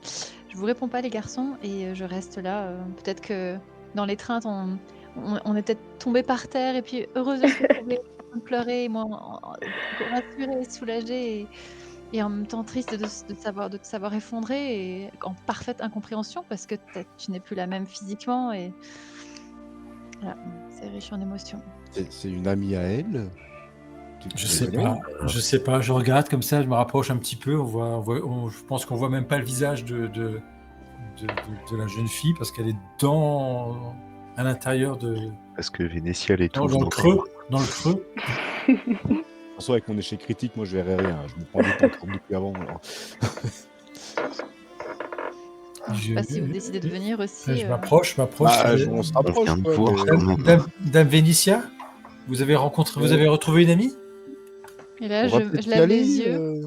Je vous réponds pas, les garçons, et je reste là. Peut-être que dans l'étreinte, on est peut-être tombé par terre, et puis heureuse de se retrouver, en train de pleurer, et moi rassurée, soulagée, et en même temps triste de te savoir effondrée, et en parfaite incompréhension parce que tu n'es plus la même physiquement, et voilà, c'est riche en émotions. C'est une amie à elle? Je sais pas, je regarde comme ça, je me rapproche un petit peu, je pense qu'on voit même pas le visage de la jeune fille parce qu'elle est à l'intérieur Parce que Vénétia, elle est dans tout le creux. Dans le creux. De toute façon, avec mon échec critique, moi je verrai rien. Je me prends des pancartes depuis avant. Alors. Je sais pas si vous décidez de venir aussi. Je m'approche. On se rapproche. Dame Vénitia, vous avez retrouvé une amie? Et là, je lève les yeux.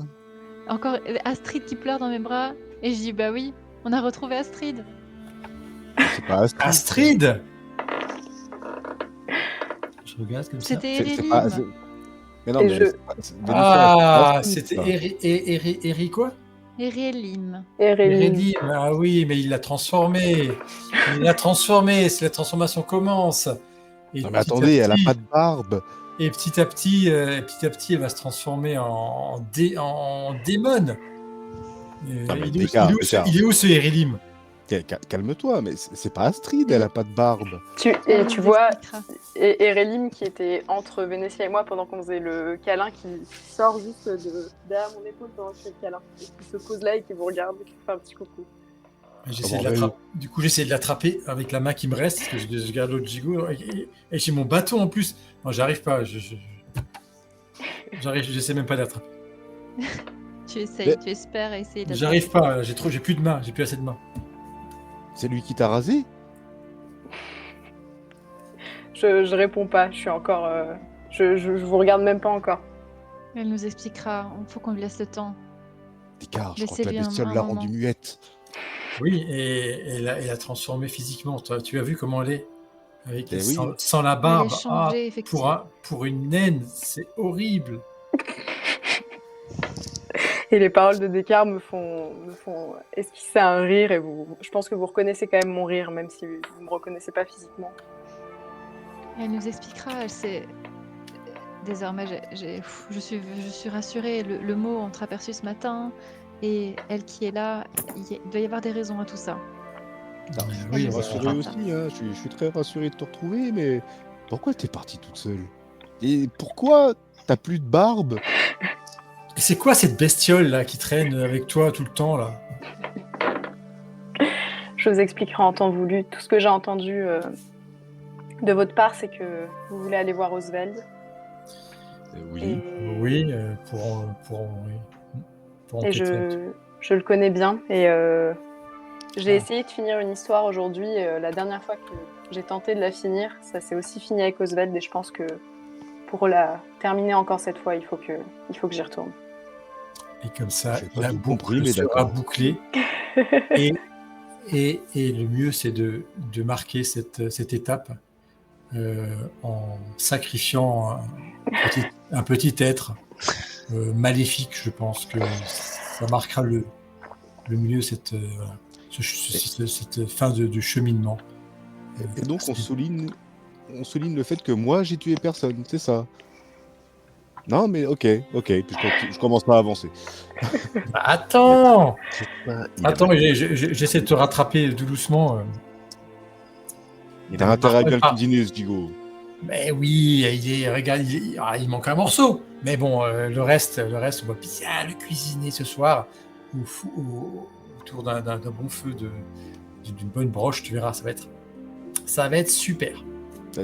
Encore Astrid qui pleure dans mes bras. Et je dis, bah oui, on a retrouvé Astrid. C'est pas Astrid. Astrid. Je regarde comme ça. C'était Erilim. Mais non, mais c'était Eri quoi? Erilim. Erilim. Ah oui, mais il l'a transformé. C'est la transformation commence. Et non, mais attendez, elle a pas de barbe. Et petit à petit, elle va se transformer en démon. Il est où ce Erilim? Calme-toi, mais c'est pas Astrid, elle a pas de barbe. Tu vois, Erilim qui était entre Vénétia et moi pendant qu'on faisait le câlin, qui sort juste derrière mon épaule pendant que je fais le câlin, et qui se pose là et qui vous regarde et qui fait un petit coucou. Du coup, j'essaie de l'attraper avec la main qui me reste, parce que je garde l'autre gigot, et j'ai mon bâton en plus. Non, j'arrive pas, j'essaie même pas d'attraper. Tu essayes, tu espères essayer d'attraper. J'arrive pas, j'ai plus de mains, j'ai plus assez de mains. C'est lui qui t'a rasé? Je réponds pas, je suis encore... Je vous regarde même pas encore. Elle nous expliquera, il faut qu'on lui laisse le temps. Descartes, je crois que la bestiole l'a rendue muette. Oui, et elle a transformé physiquement. Tu as vu comment elle est avec oui. sans la barbe. Changé, pour une naine, c'est horrible. Et les paroles de Descartes me font esquisser un rire, et je pense que vous reconnaissez quand même mon rire, même si vous ne me reconnaissez pas physiquement. Elle nous expliquera, elle sait... Désormais, je suis rassurée, le mot entreaperçu ce matin, et elle qui est là, il doit y avoir des raisons à tout ça. Oui, rassuré aussi, hein. Je suis très rassuré de te retrouver, mais pourquoi t'es partie toute seule? Et pourquoi t'as plus de barbe? Et c'est quoi cette bestiole là qui traîne avec toi tout le temps là? Je vous expliquerai en temps voulu. Tout ce que j'ai entendu de votre part, c'est que vous voulez aller voir Oswald. Oui. Oui, pour et je le connais bien, et j'ai essayé de finir une histoire aujourd'hui. La dernière fois que j'ai tenté de la finir, ça s'est aussi fini avec Oswald, et je pense que pour la terminer encore cette fois, il faut que j'y retourne. Et comme ça, la boucle sera bouclée. et le mieux, c'est de marquer cette étape en sacrifiant un petit être maléfique. Je pense que ça marquera le mieux cette fin de cheminement. Et donc on souligne le fait que moi j'ai tué personne, c'est ça? Non mais ok, puis je commence à avancer. Attends, j'essaie de te rattraper tout doucement. Il a intérêt à cuisiner ce Digo. Mais oui, il manque un morceau. Mais bon, le reste, on va bien le cuisiner ce soir autour d'un bon feu, d'une bonne broche. Tu verras, ça va être super. Là,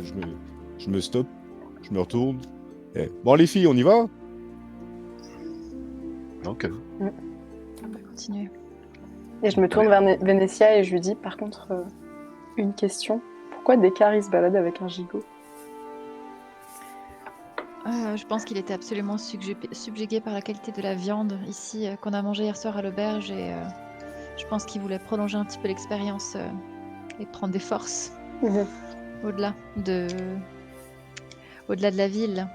je me stoppe, je me retourne. Bon les filles, on y va? Ok. On va continuer. Et je me tourne vers Vénétia et je lui dis, par contre, une question. Pourquoi Descartes se balade avec un gigot? Je pense qu'il était absolument subjugué par la qualité de la viande ici qu'on a mangé hier soir à l'auberge et je pense qu'il voulait prolonger un petit peu l'expérience et prendre des forces au-delà de la ville.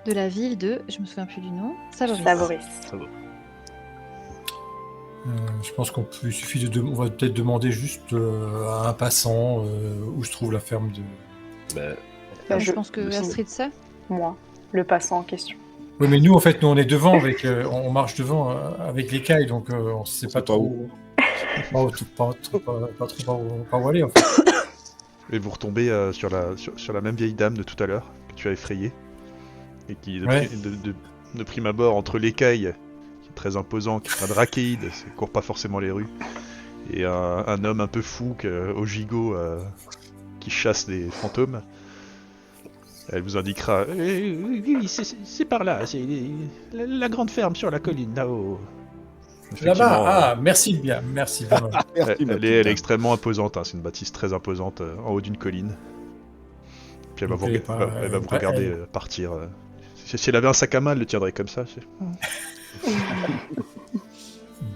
De la ville de, je me souviens plus du nom, Savoris. Savoris. Je pense il suffit on va peut-être demander juste à un passant où se trouve la ferme de. Je pense que Astrid sait. Moi, le passant en question. Oui, mais nous, en fait, on est devant on marche devant avec les cailles, donc on ne sait pas trop. Pas trop où aller, en fait. Et vous retombez sur la même vieille dame de tout à l'heure que tu as effrayée et qui de prime abord entre l'écaille qui est très imposant, qui est un drakéide, ça court pas forcément les rues, et un homme un peu fou au gigot qui chasse des fantômes. Elle vous indiquera oui, c'est par là, c'est la grande ferme sur la colline là-haut. Là-bas, merci bien. Merci, Elle est extrêmement imposante, hein. C'est une bâtisse très imposante en haut d'une colline. Puis elle va vous regarder partir. Si elle avait un sac à main, elle le tiendrait comme ça.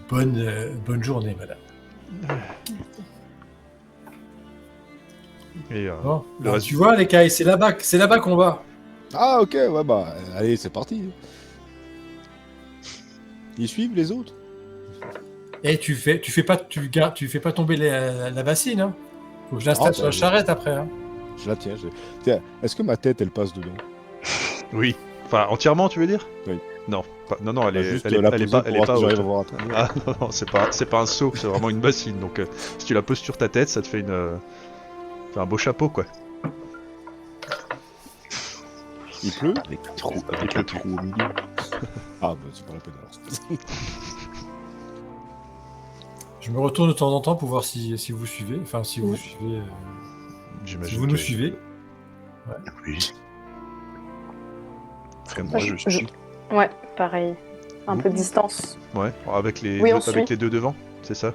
Bonne journée, madame. Et, bon, le reste... Tu vois, les cailles, c'est là-bas qu'on va. Ah, ok, ouais, bah, allez, c'est parti. Ils suivent les autres. Et tu fais pas tomber la bassine, hein. Faut que je l'installe sur la charrette après, hein. Je la tiens. Tiens, est-ce que ma tête, elle passe dedans? Oui. Enfin, entièrement, tu veux dire? Oui. Non, non, elle est pas haute. Ah non, c'est pas un seau, c'est vraiment une bassine. Donc, si tu la poses sur ta tête, ça te fait un beau chapeau, quoi. Il pleut? Avec un trou au milieu. Ah, bah, c'est pas la peine alors. Je me retourne de temps en temps pour voir si vous suivez. Enfin, si vous suivez. J'imagine si vous nous suivez. Ouais. Oui. Comme moi, je suis. Ouais, pareil. Un peu de distance. Ouais, avec les deux devant, c'est ça?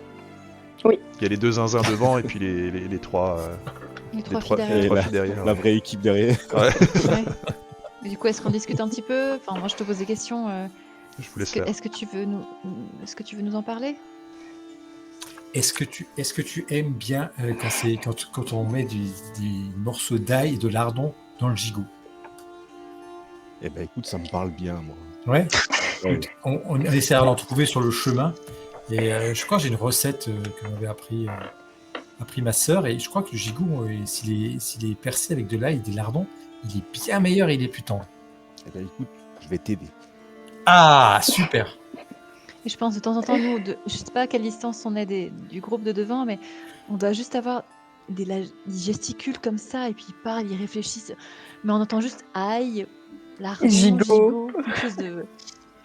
Oui. Il y a les deux zinzins devant et puis les trois. Les trois filles derrière. La vraie équipe derrière. Ouais. Ouais. Du coup, est-ce qu'on discute un petit peu? Enfin, moi, je te pose des questions. Je vous laisse faire. Est-ce que tu veux nous en parler? Est-ce que tu aimes bien quand on met des morceaux d'ail et de lardon dans le gigot? Eh ben écoute, ça me parle bien, moi. Ouais. On essaiera d'en trouver sur le chemin. Et je crois que j'ai une recette que m'avait appris ma sœur. Et je crois que le gigot, s'il est percé avec de l'ail et des lardons, il est bien meilleur et il est plus tendre. Eh ben écoute, je vais t'aider. Ah, super. Et je pense de temps en temps, nous, je sais pas à quelle distance on est du groupe de devant, mais on doit juste avoir ils gesticulent comme ça et puis ils parlent, ils réfléchissent. Mais on entend juste aïe, lardon, gigot, quelque chose de...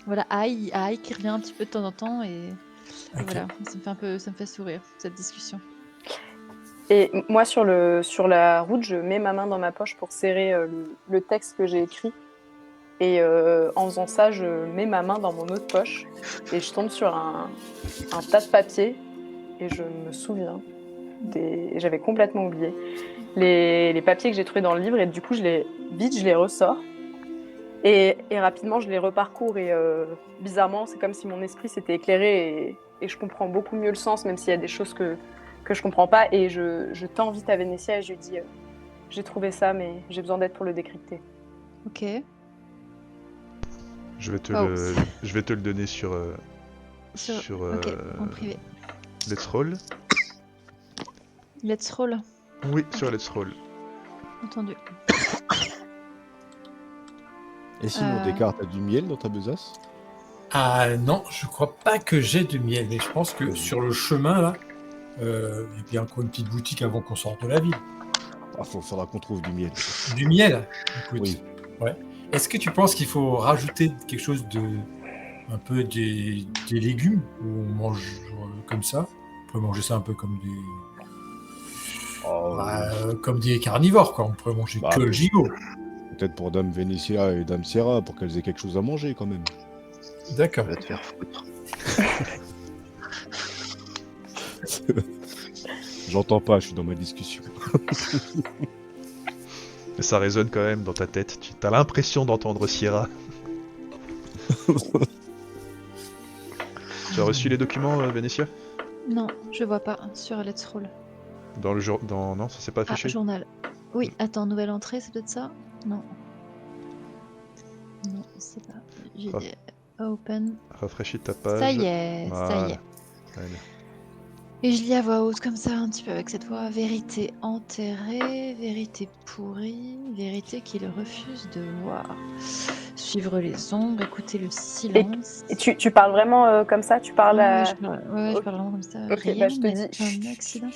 Voilà, aïe qui revient un petit peu de temps en temps et voilà, ça me fait sourire, cette discussion. Et moi, sur la route, je mets ma main dans ma poche pour serrer le texte que j'ai écrit. Et en faisant ça, je mets ma main dans mon autre poche et je tombe sur un tas de papiers et je me souviens j'avais complètement oublié les papiers que j'ai trouvés dans le livre et du coup je les ressors et rapidement je les reparcours et bizarrement c'est comme si mon esprit s'était éclairé et je comprends beaucoup mieux le sens même s'il y a des choses que je comprends pas et je t'invite à Vénétia et je lui dis j'ai trouvé ça mais j'ai besoin d'aide pour le décrypter. Ok. Je vais te le donner sur en privé. Let's Roll. Let's Roll. Oui, sur Let's Roll. Entendu. Et sinon, Descartes, t'as du miel dans ta besace? Ah non, je crois pas que j'ai de miel, mais je pense que sur le chemin là, il y a encore une petite boutique avant qu'on sorte de la ville. Ah, faudra qu'on trouve du miel. Du miel? Écoute, oui. Ouais. Est-ce que tu penses qu'il faut rajouter quelque chose un peu des légumes ou on mange comme ça? On pourrait manger ça un peu comme comme des carnivores, quoi. On pourrait manger que le gigot. Peut-être pour Dame Vénétia et Dame Sierra, pour qu'elles aient quelque chose à manger quand même. D'accord. Va te faire foutre. J'entends pas, je suis dans ma discussion. Mais ça résonne quand même dans ta tête. Tu as l'impression d'entendre Sierra. Tu as reçu les documents, Vénétia? Non, je vois pas sur Let's Roll. Dans le jour... Non, ça s'est pas Ah, affiché? journal. Oui, attends, nouvelle entrée, c'est peut-être ça? Non. Non, c'est pas. J'ai Ah. dit open. Rafraîchis ta page. Ça y est, ça y Voilà. est. Très bien. Et je lis à voix haute comme ça, un petit peu avec cette voix. Vérité enterrée, vérité pourrie, vérité qu'il refuse de voir. Suivre les ombres, écouter le silence. Et tu parles vraiment comme ça? Tu parles Ouais, à... je parle, ouais, je parle vraiment comme ça. Ok, Rien bah je te n'est dis. un accident.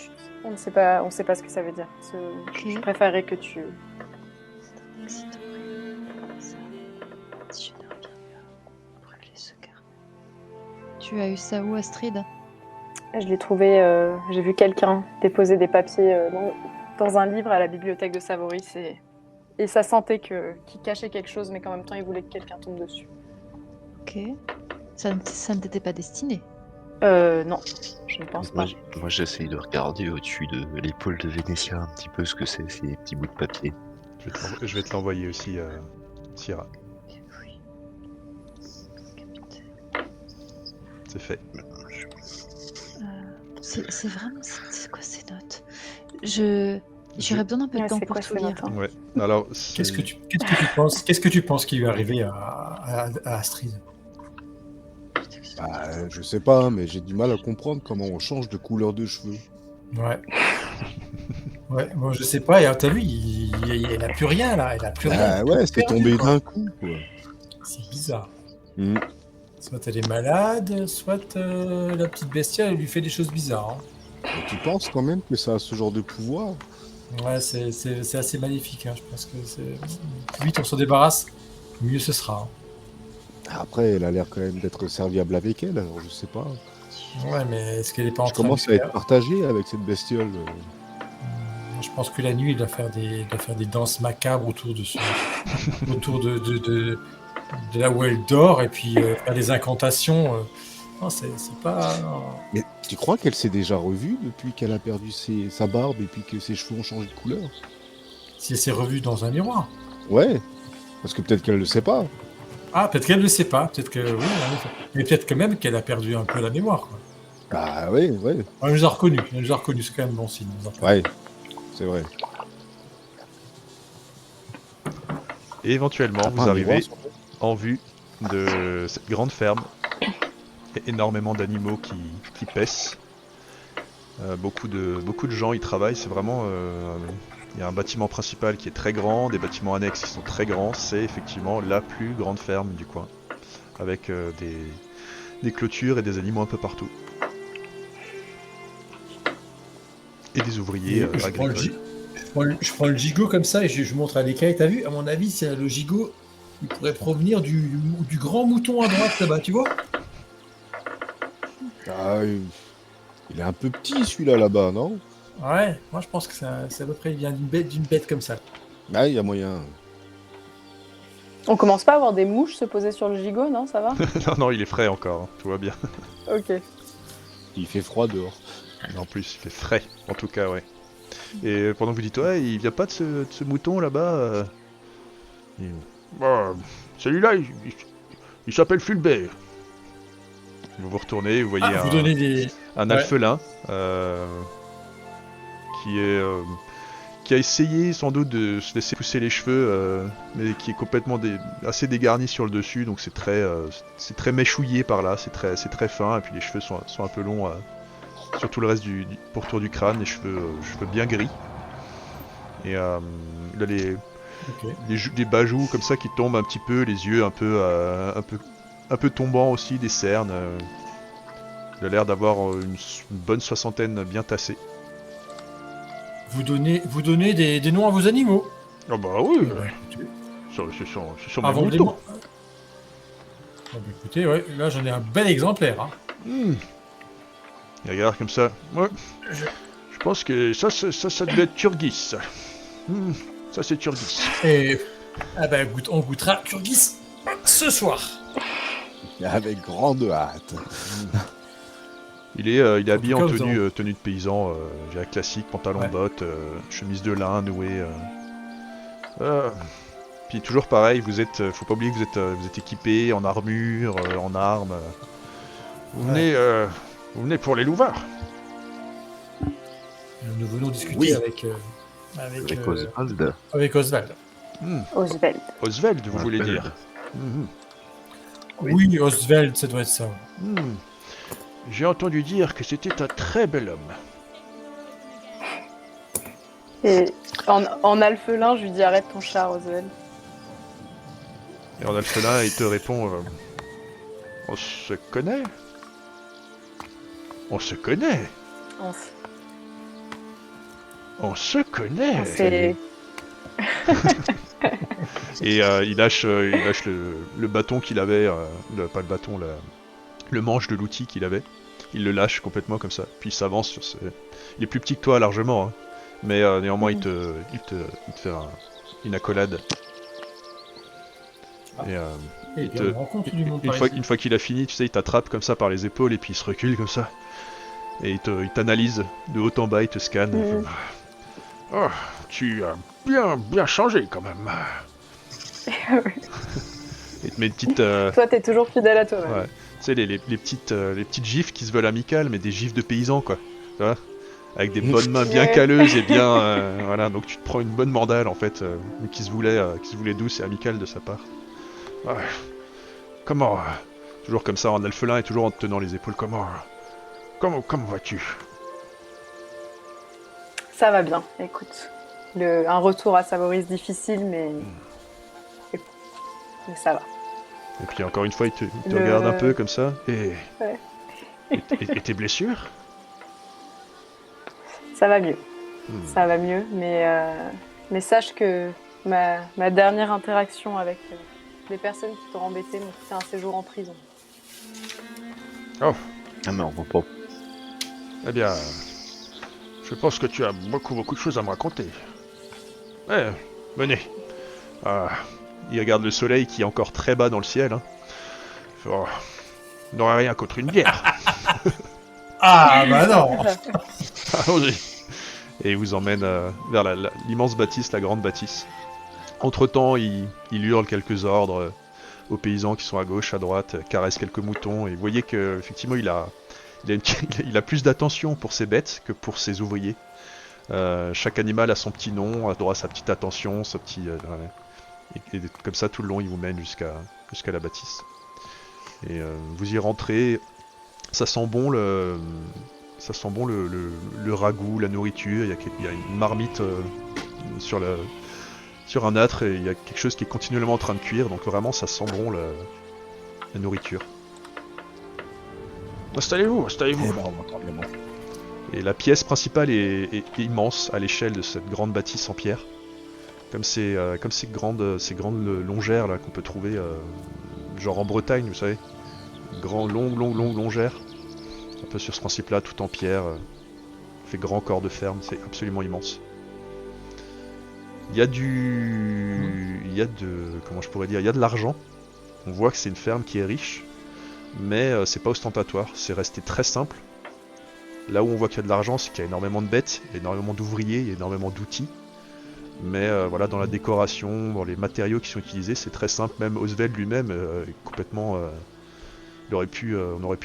On ne sait pas ce que ça veut dire. Je préférerais que tu... Un accident. Ça. Si je ne reviens pas, brûler ce carnet. Tu as eu ça où, Astrid? Je l'ai trouvé, j'ai vu quelqu'un déposer des papiers dans un livre à la bibliothèque de Savoris et ça sentait qu'il cachait quelque chose, mais qu'en même temps il voulait que quelqu'un tombe dessus. Ok. Ça ne t'était pas destiné. Non, je ne pense pas. Moi j'essaye de regarder au-dessus de l'épaule de Vénétia un petit peu ce que c'est ces petits bouts de papier. Je vais te l'envoyer aussi, Sierra. Oui. C'est fait. C'est vraiment. C'est quoi ces notes? J'aurais besoin d'un peu de Ouais, temps c'est pour quoi tout ces lire. notes, hein? Ouais. Alors, Qu'est-ce que tu penses qui lui est arrivé à Astrid? Bah, je sais pas, mais j'ai du mal à comprendre comment on change de couleur de cheveux. Ouais. Ouais, bon, je sais pas, et t'as vu, elle a plus rien là, elle a plus rien. Ah ouais, c'est Perdu, tombé quoi. d'un coup, quoi. C'est bizarre. Mm. Soit elle est malade, soit la petite bestiole elle lui fait des choses bizarres. Hein. Et tu penses quand même que ça a ce genre de pouvoir? Ouais, c'est assez magnifique, hein. Je pense que plus vite on s'en débarrasse, mieux ce sera. Hein. Après, elle a l'air quand même d'être serviable avec elle, alors je sais pas. Ouais, mais est-ce qu'elle est pas en Je train commence de à être partagé avec cette bestiole. Je pense que la nuit, il doit faire des danses macabres autour de là où elle dort, et puis faire des incantations. Non, c'est pas. Non. Mais tu crois qu'elle s'est déjà revue depuis qu'elle a perdu sa barbe et puis que ses cheveux ont changé de couleur? Si elle s'est revue dans un miroir. Ouais, parce que peut-être qu'elle le sait pas. Ah, peut-être qu'elle ne le sait pas. Peut-être que oui, en effet. Mais peut-être que même qu'elle a perdu un peu la mémoire. Quoi. Ah ouais, ouais, Elle nous a reconnus. Elle nous a reconnus. C'est quand même bon signe. ouais, c'est vrai. Et éventuellement, T'as pas vous un arrivez miroir, en vue de cette grande ferme. Il y a énormément d'animaux qui paissent. Beaucoup de gens y travaillent. C'est vraiment... il y a un bâtiment principal qui est très grand, des bâtiments annexes qui sont très grands. C'est effectivement la plus grande ferme du coin. Avec des clôtures et des animaux un peu partout. Et des ouvriers je prends agricoles. je prends le gigot comme ça et je montre à l'écaille. T'as vu? À mon avis, c'est le gigot. Il pourrait provenir du grand mouton à droite là-bas, tu vois? Ah, il est un peu petit celui-là là-bas, non? Ouais, moi je pense que c'est à peu près il vient d'une bête comme ça. Ah, il y a moyen. On commence pas à avoir des mouches se poser sur le gigot, non? Ça va? Non, il est frais encore, hein, tout va bien. Ok. Il fait froid dehors. En plus, il fait frais, en tout cas, ouais. Et pendant que vous dites, ouais, il vient pas de ce mouton là-bas Bah, celui-là, il s'appelle Fulbert. Vous vous retournez, vous voyez Vous donnez des. un Ouais. alphelin qui a essayé sans doute de se laisser pousser les cheveux, mais qui est complètement assez dégarni sur le dessus, donc c'est très méchouillé par là, c'est très fin, et puis les cheveux sont un peu longs sur tout le reste du pourtour du crâne, les cheveux bien gris. Et il a Ok. des bajoux comme ça qui tombent un petit peu, les yeux un peu tombants aussi, des cernes. Il a l'air d'avoir une bonne soixantaine bien tassée. Vous donnez des noms à vos animaux. Ah bah oui, Écoutez, ce sont mes avant de les moutons. Ah, bah, écoutez, ouais, là j'en ai un bel exemplaire. Hein. Il regarde comme ça. Ouais. Je pense que ça devait être Turgis. Ça c'est Turgis. Et ah bah, on goûtera Turgis ce soir. Avec grande hâte. Il est habillé tout en cas, tenue de paysan, je dirais classique, pantalon, Ouais. bottes, chemise de lin nouée. Puis toujours pareil, vous êtes, faut pas oublier que vous êtes équipé en armure, en armes. Vous venez pour les louvards. Nous venons discuter Oui. avec Oswald. avec Oswald. Oswald. Oswald, vous voulez Oswald. dire. Mhm. Oui, Oswald, ça doit être ça. Hmm. J'ai entendu dire que c'était un très bel homme. Et en alphelin, je lui dis arrête ton char, Oswald. Et en alphelin, il te répond on se connaît. On se connaît. On se connaît. On s'est- Et il lâche le bâton qu'il avait, pas le bâton, le manche de l'outil qu'il avait. Il le lâche complètement comme ça. Puis il s'avance sur ses... Il est plus petit que toi largement, hein. Mais néanmoins il te fait une accolade. Et Et il bien, te- on rencontre du monde une par fois, ici. une fois qu'il a fini, tu sais, il t'attrape comme ça par les épaules et puis il se recule comme ça. Et il t'analyse de haut en bas, il te scanne. Mhm. Oh, tu as bien changé quand même. Il te met une petite... Toi, t'es toujours fidèle à toi-même. Ouais. Tu sais, les petites gifs qui se veulent amicales, mais des gifs de paysans, quoi. Tu vois, avec des bonnes mains bien Ouais. calleuses et bien... voilà, donc tu te prends une bonne mandale, en fait, mais qui se voulait douce et amicale de sa part. Ouais. Comment... toujours comme ça, en alphelin et toujours en te tenant les épaules. Comment vas-tu? Ça va bien, écoute. Un retour à Savoris difficile, mais ça va. Et puis encore une fois, il te Le- regarde un peu comme ça. Et... Ouais. et tes blessures? Ça va mieux. Hmm. Ça va mieux, mais sache que ma dernière interaction avec les personnes qui t'ont embêté m'ont fait un séjour en prison. Ah mais on va pas. Eh bien, je pense que tu as beaucoup de choses à me raconter. Ouais, venez. Il regarde le soleil qui est encore très bas dans le ciel. Hein. Oh, on n'aurait rien contre une bière. Ah, bah non. Allons-y. Et il vous emmène vers l'immense bâtisse, la grande bâtisse. Entre-temps, il hurle quelques ordres aux paysans qui sont à gauche, à droite, caresse quelques moutons. Et vous voyez qu'effectivement, il a plus d'attention pour ses bêtes que pour ses ouvriers. Chaque animal a son petit nom, a droit à sa petite attention, sa petit... et comme ça, tout le long, il vous mène jusqu'à la bâtisse. Et vous y rentrez, ça sent bon le ragoût, la nourriture. Il y a une marmite sur un âtre et il y a quelque chose qui est continuellement en train de cuire. Donc vraiment, ça sent bon la nourriture. Installez-vous. Eh ben, on va très bien. Et la pièce principale est immense à l'échelle de cette grande bâtisse en pierre. Comme ces grandes longères là qu'on peut trouver genre en Bretagne, vous savez. Longues longères. Un peu sur ce principe-là, tout en pierre. Fait grand corps de ferme, c'est absolument immense. Il y a de l'argent. On voit que c'est une ferme qui est riche, mais c'est pas ostentatoire, c'est resté très simple. Là où on voit qu'il y a de l'argent, c'est qu'il y a énormément de bêtes, il y a énormément d'ouvriers, il y a énormément d'outils. Mais voilà, dans la décoration, dans les matériaux qui sont utilisés, c'est très simple. Même Oswald lui-même est complètement... on aurait pu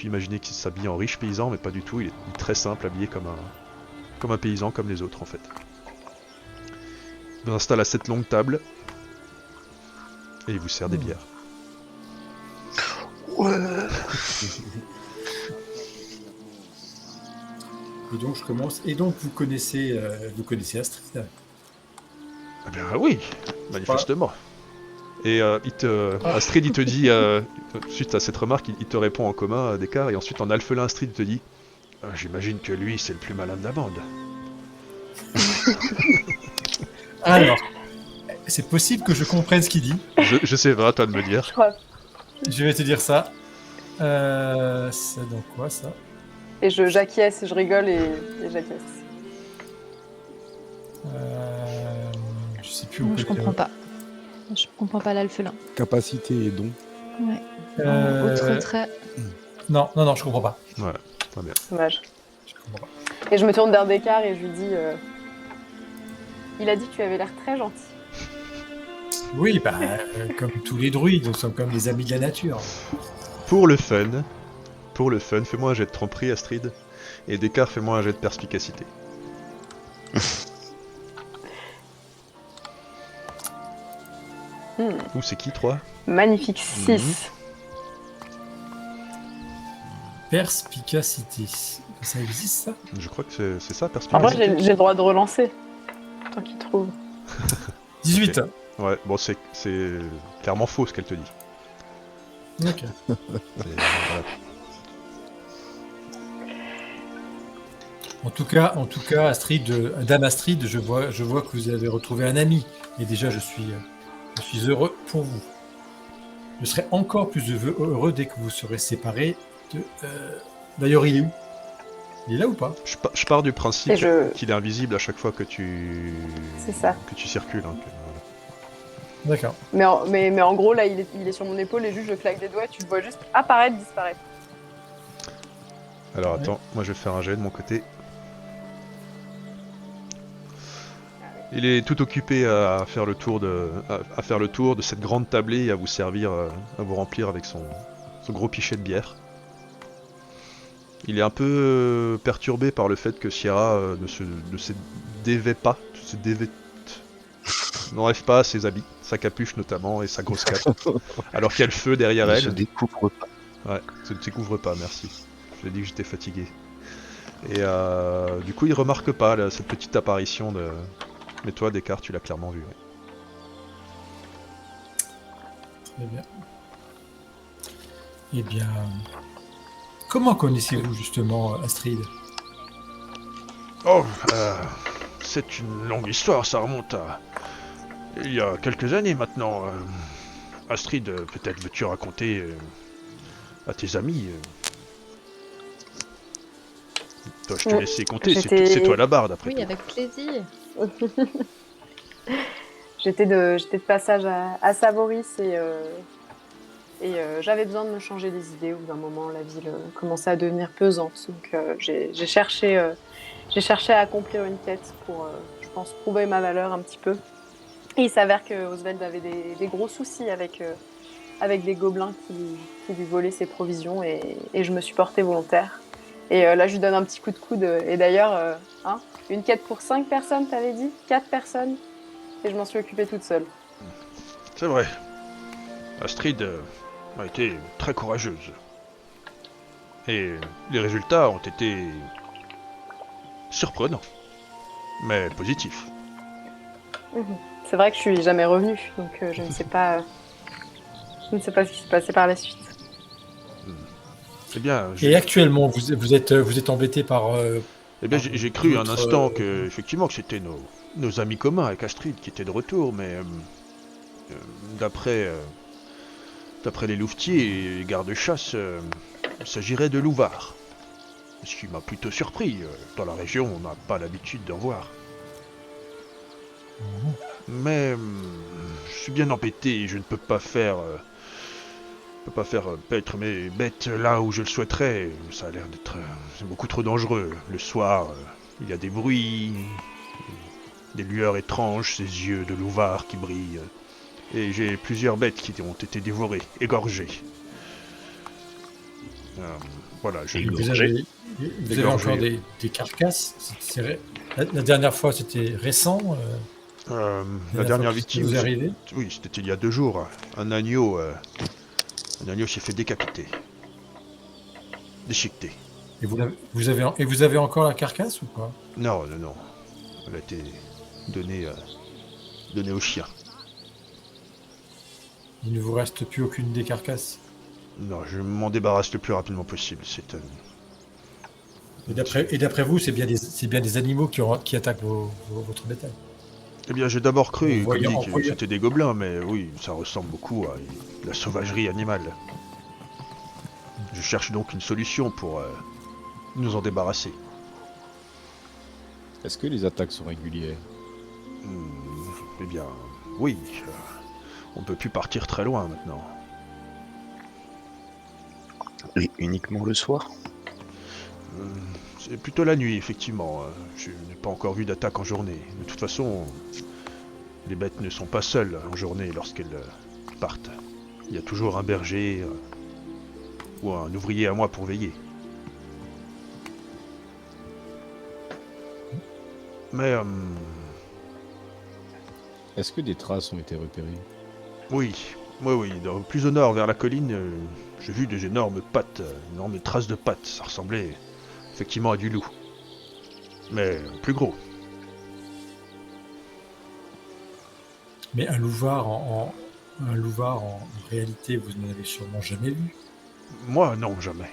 imaginer qu'il s'habille en riche paysan, mais pas du tout. Il est très simple, habillé comme un paysan, comme les autres en fait. Il vous installe à cette longue table et il vous sert des bières. Ouais. Et donc je commence. Et donc vous connaissez Astrid. Ah bien oui, manifestement. Et Astrid il te dit, suite à cette remarque, il te répond en commun Descartes, et ensuite en alphelin Astrid te dit j'imagine que lui c'est le plus malin de la bande. Alors, c'est possible que je comprenne ce qu'il dit. Je sais pas, à toi de me dire. Je crois. Je vais te dire ça. C'est donc quoi ça? Et j'acquiesce, je rigole et j'acquiesce. Je sais plus Moi, où je comprends pas. Je comprends pas l'alphelin. Capacité et don. Ouais. Euh, Autre trait. Non, je comprends pas. Ouais, très bien. Dommage. Je comprends pas. Et je me tourne vers Descartes et je lui dis il a dit que tu avais l'air très gentil. Oui, bah, comme tous les druides, nous sommes comme les amis de la nature. Pour le fun, fais-moi un jet de tromperie, Astrid. Et Descartes, fais-moi un jet de perspicacité. Ouh, c'est qui, 3? Magnifique 6. Perspicacité. Ça existe, ça? Je crois que c'est ça, En perspicacité. vrai, j'ai le droit de relancer. Tant qu'il trouve. 18. Ok. Ouais, bon, c'est clairement faux ce qu'elle te dit. Ok. Voilà. En tout cas, Astrid, Dame Astrid, je vois que vous avez retrouvé un ami. Et déjà, je suis heureux pour vous. Je serai encore plus heureux dès que vous serez séparés. D'ailleurs, il est où? Il est là ou pas? Je pars du principe Et qu'il est invisible à chaque fois que tu C'est ça. que tu circules. Hein, D'accord. Mais en gros, là, il est sur mon épaule et juste je claque des doigts et tu le vois juste apparaître, disparaître. Alors attends, moi je vais faire un jet de mon côté. Il est tout occupé à faire le tour de cette grande tablée et à vous servir, à vous remplir avec son gros pichet de bière. Il est un peu perturbé par le fait que Sierra ne se dévait pas, n'enlève pas ses habits, sa capuche notamment et sa grosse cape, alors qu'il y a le feu derrière Il elle. se découvre pas. Ouais, se découvre pas, merci. Je lui ai dit que j'étais fatigué. Et du coup, il remarque pas là, cette petite apparition de... Mais toi, Descartes, tu l'as clairement vu. Ouais. Très bien. Eh bien, comment connaissez-vous justement Astrid? Oh, c'est une longue histoire, ça remonte à... Il y a quelques années maintenant. Astrid, peut-être veux-tu raconter à tes amis Toi, je te laissais compter, c'est toi la barde après Oui, tout. avec plaisir. J'étais de passage à Savoris et j'avais besoin de me changer les idées. Au bout d'un moment, la ville commençait à devenir pesante. Donc j'ai cherché à accomplir une quête pour, je pense, prouver ma valeur un petit peu. Et il s'avère que Oswald avait des gros soucis avec des gobelins qui lui volaient ses provisions et je me suis portée volontaire. Et là, je lui donne un petit coup de coude. Et d'ailleurs, une quête pour 5 personnes, t'avais dit 4 personnes. Et je m'en suis occupée toute seule. C'est vrai. Astrid a été très courageuse. Et les résultats ont été surprenants, mais positifs. C'est vrai que je suis jamais revenue, donc je ne sais pas ce qui s'est passé par la suite. Eh bien, Et actuellement, vous êtes embêté par... eh bien, j'ai cru un votre, instant que, effectivement, que c'était nos amis communs avec Astrid qui étaient de retour, mais d'après les louvetiers et les gardes-chasse, il s'agirait de louvards. Ce qui m'a plutôt surpris. Dans la région, on n'a pas l'habitude d'en voir. Mais je suis bien embêté et je ne peux pas faire paître mes bêtes là où je le souhaiterais. Ça a l'air d'être c'est beaucoup trop dangereux. Le soir, il y a des bruits, des lueurs étranges, ces yeux de louvard qui brillent. Et j'ai plusieurs bêtes qui ont été dévorées, égorgées. Voilà, je... Vous avez encore des carcasses? La dernière fois, c'était récent. la dernière victime, vous est arrivé? oui, c'était il y a 2 jours. Un agneau s'est fait décapiter, déchiqueté. Et vous avez encore la carcasse ou pas? Non. Elle a été donnée au chien. Il ne vous reste plus aucune des carcasses? Non, je m'en débarrasse le plus rapidement possible. C'est Et d'après vous, c'est bien des animaux qui attaquent votre bétail? Eh bien, j'ai d'abord cru, comme dit, que voyant. c'était des gobelins, mais oui, ça ressemble beaucoup à la sauvagerie animale. Je cherche donc une solution pour nous en débarrasser. Est-ce que les attaques sont régulières? Eh bien, oui. On peut plus partir très loin maintenant. Et uniquement le soir? C'est plutôt la nuit, effectivement. Je n'ai pas encore vu d'attaque en journée. De toute façon, les bêtes ne sont pas seules en journée lorsqu'elles partent. Il y a toujours un berger ou un ouvrier à moi pour veiller. Mais Est-ce que des traces ont été repérées? oui, plus au nord, vers la colline, j'ai vu des énormes pattes, énormes traces de pattes. Ça ressemblait effectivement à du loup. Mais plus gros. Mais un louvard un louvard en réalité, vous n'en avez sûrement jamais vu. Moi, non, jamais.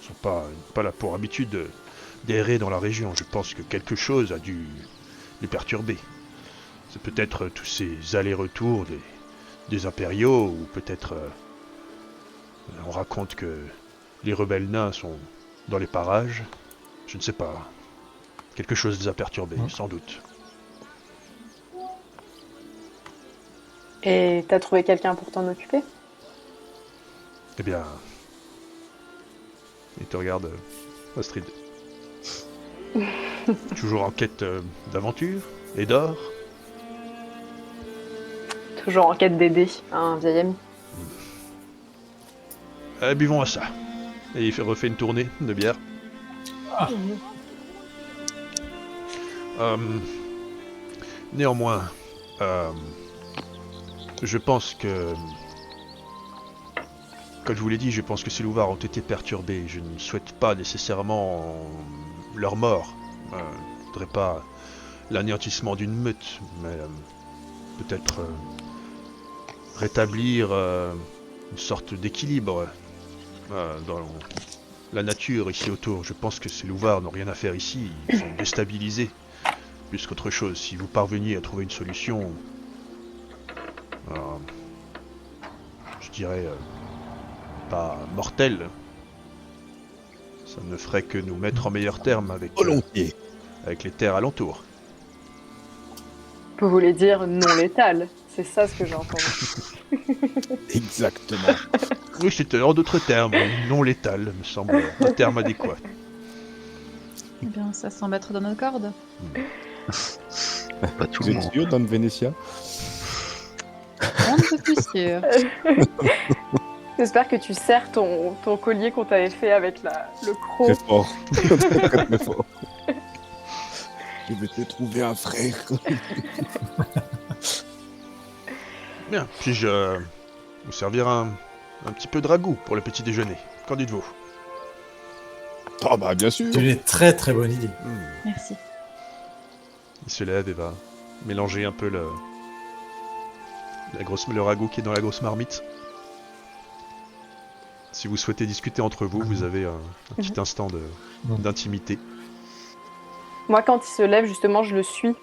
Ils sont pas là pour habitude d'errer dans la région. Je pense que quelque chose a dû les perturber. C'est peut-être tous ces allers-retours des impériaux, ou peut-être on raconte que les rebelles nains sont dans les parages. Je ne sais pas. Quelque chose les a perturbés, sans doute. Et t'as trouvé quelqu'un pour t'en occuper? Eh bien... Il te regarde, Astrid. Toujours en quête d'aventure et d'or. Toujours en quête d'aider un vieil ami. Buvons à ça. Et il refait une tournée de bière. Néanmoins, je pense que... Comme je vous l'ai dit, je pense que ces louvards ont été perturbés. Je ne souhaite pas nécessairement leur mort. Je ne voudrais pas l'anéantissement d'une meute, mais peut-être rétablir une sorte d'équilibre dans la nature ici autour. Je pense que ces louvards n'ont rien à faire ici. Ils sont déstabilisés plus qu'autre chose. Si vous parveniez à trouver une solution, je dirais... pas mortel. Ça ne ferait que nous mettre en meilleurs termes avec les terres alentours. Vous voulez dire non létal? C'est ça ce que j'ai entendu. Exactement. Oui, c'était en d'autres termes, non létal, me semble un terme adéquat. Eh bien, ça semble être dans nos cordes. Pas tout Vous le êtes monde. sûr, Dame Vénétia? On ne peut plus sûr. J'espère que tu serres ton collier qu'on t'avait fait avec le croc. Très fort. Très, très fort. Je vais te trouver un frère. Bien, puis-je vous servir un petit peu de ragoût pour le petit déjeuner? Qu'en dites-vous? Ah bah bien sûr. C'est une très très bonne idée. Merci. Il se lève et va mélanger un peu le ragoût qui est dans la grosse marmite. Si vous souhaitez discuter entre vous, vous avez un petit instant d'intimité. Moi, quand il se lève, justement, je le suis.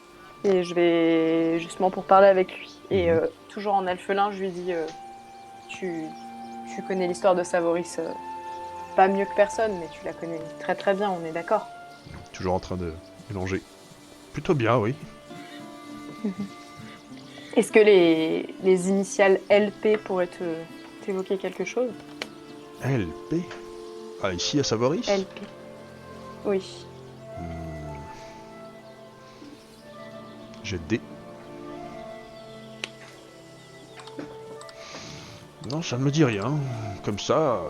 Et je vais justement pour parler avec lui. Et toujours en alphelin, je lui dis tu connais l'histoire de Savoris pas mieux que personne, mais tu la connais très très bien, on est d'accord. Toujours en train de mélanger. Plutôt bien, oui. Est-ce que les initiales LP pourraient t'évoquer quelque chose? LP? Ah, ici à Savoris? LP. Oui. J'ai D. Non, ça ne me dit rien. Comme ça,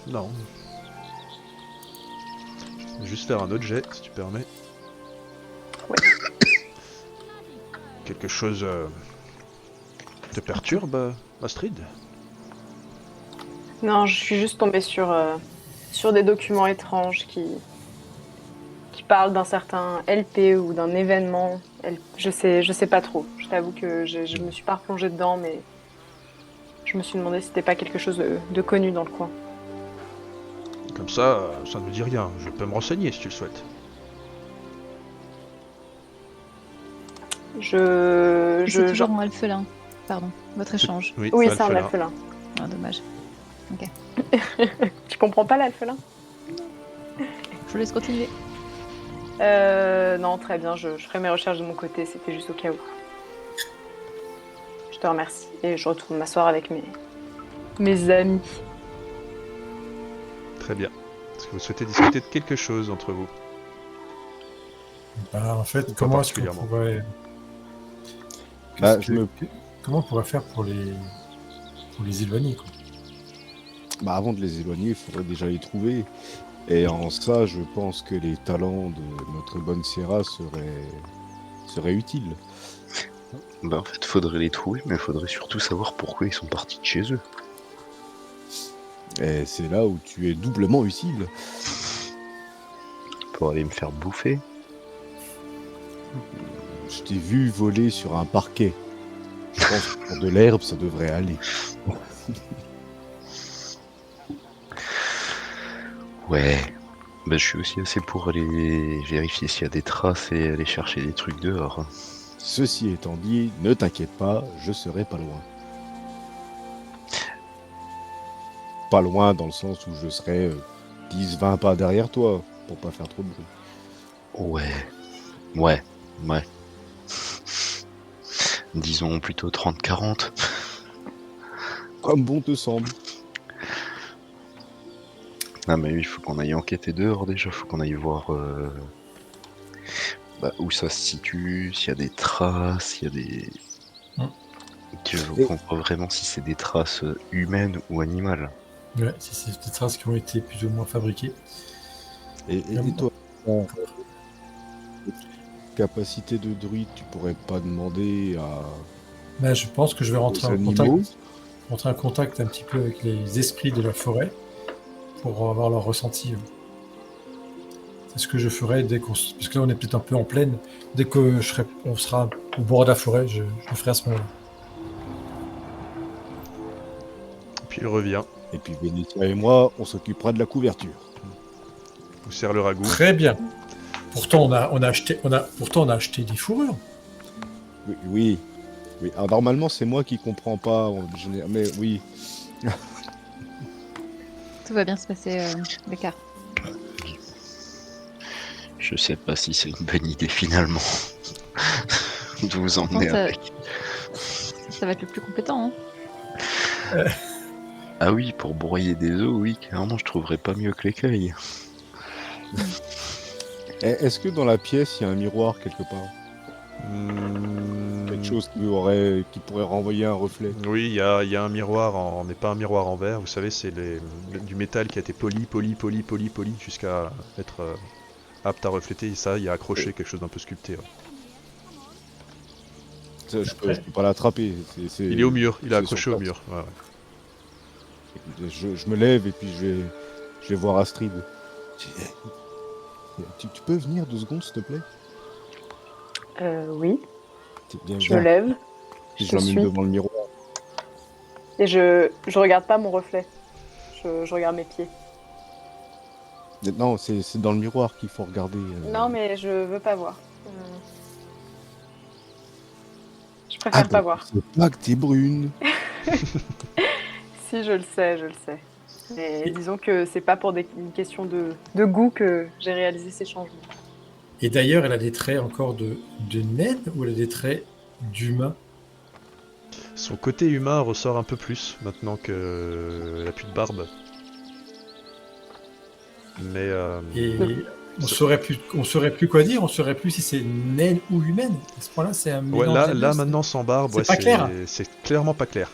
non. Je vais juste faire un autre jet, si tu permets. Ouais. Quelque chose te perturbe, Astrid? Non, je suis juste tombée sur des documents étranges qui parlent d'un certain LP ou d'un événement. Je sais pas trop. Je t'avoue que je me suis pas replongée dedans, mais je me suis demandé si c'était pas quelque chose de connu dans le coin. Comme ça ne me dit rien. Je peux me renseigner si tu le souhaites. Je C'est toujours en alphelin. Pardon, votre échange. Oui, c'est c'est un alphelin. alphelin. Ah, dommage. Tu comprends pas l'alphelin? Je vous laisse continuer. Non, très bien, je ferai mes recherches de mon côté, c'était juste au cas où. Je te remercie. Et je retourne m'asseoir avec mes amis. Très bien. Est-ce que vous souhaitez discuter de quelque chose entre vous? Bah, en fait, Pas comment est-ce qu'on particulièrement. pourrait... Bah, Qu'est-ce Comment on pourrait faire pour les éloigner, quoi? Bah, avant de les éloigner, il faudrait déjà les trouver. Et en ça, je pense que les talents de notre bonne Sierra seraient utiles. Bah en fait, faudrait les trouver, mais faudrait surtout savoir pourquoi ils sont partis de chez eux. Et c'est là où tu es doublement utile. Pour aller me faire bouffer. Je t'ai vu voler sur un parquet. Je pense que pour de l'herbe, ça devrait aller. Ouais. Bah je suis aussi assez pour aller vérifier s'il y a des traces et aller chercher des trucs dehors. Ceci étant dit, ne t'inquiète pas, je serai pas loin. Pas loin dans le sens où je serai 10-20 pas derrière toi, pour pas faire trop de bruit. Ouais. Disons plutôt 30-40. Comme bon te semble. Ah mais oui, il faut qu'on aille enquêter dehors déjà, faut qu'on aille voir où ça se situe, s'il y a des traces, s'il y a des... Je Et- comprends vraiment si c'est des traces humaines ou animales. Ouais, si c'est des traces qui ont été plus ou moins fabriquées. Et toi, en capacité de druide, tu pourrais pas demander à... Bah, je pense que je vais rentrer aux en animaux contact un petit peu avec les esprits de la forêt pour avoir leur ressenti. C'est ce que je ferai parce que là on est peut-être un peu en plaine. Dès que on sera au bord de la forêt, je le ferai à ce moment-là. Puis il revient, Et puis Vénétia et moi, on s'occupera de la couverture. vous sert le ragoût. Très bien. Pourtant on a acheté des fourrures. Oui. Alors, normalement, c'est moi qui comprends pas, mais oui. Tout va bien se passer, Becca. Je sais pas si c'est une bonne idée finalement de vous emmener Par contre, avec. Ça va être le plus compétent. Hein. Ah oui, pour broyer des os, oui, clairement, je trouverais pas mieux que l'écueil. Est-ce que dans la pièce, il y a un miroir quelque part? Quelque chose qui pourrait renvoyer un reflet? Oui, il y a un miroir, mais pas un miroir en verre, vous savez, c'est du métal qui a été poli jusqu'à être apte à refléter, et ça, il y a accroché quelque chose d'un peu sculpté. Ouais. Ça, je peux pas l'attraper. Il est au mur, il est c'est accroché sur au place. mur. Ouais. Je me lève et puis je vais voir Astrid. Tu peux venir 2 secondes, s'il te plaît? Oui, Bien, je me lève. Je Je l'emmène suis. devant le miroir. Et je regarde pas mon reflet. Je regarde mes pieds. Non, c'est dans le miroir qu'il faut regarder. Non, mais je veux pas voir. Je préfère pas voir. C'est pas que t'es brune. Si, je le sais. Mais disons que c'est pas pour une question de goût que j'ai réalisé ces changements. Et d'ailleurs, elle a des traits encore de naine ou elle a des traits d'humain? Son côté humain ressort un peu plus maintenant qu'elle a plus de barbe. Mais Et on saurait plus quoi dire, on saurait plus si c'est naine ou humaine. À ce point-là, c'est un ouais, mélange des là deux, maintenant sans barbe, c'est pas clair. c'est clairement pas clair.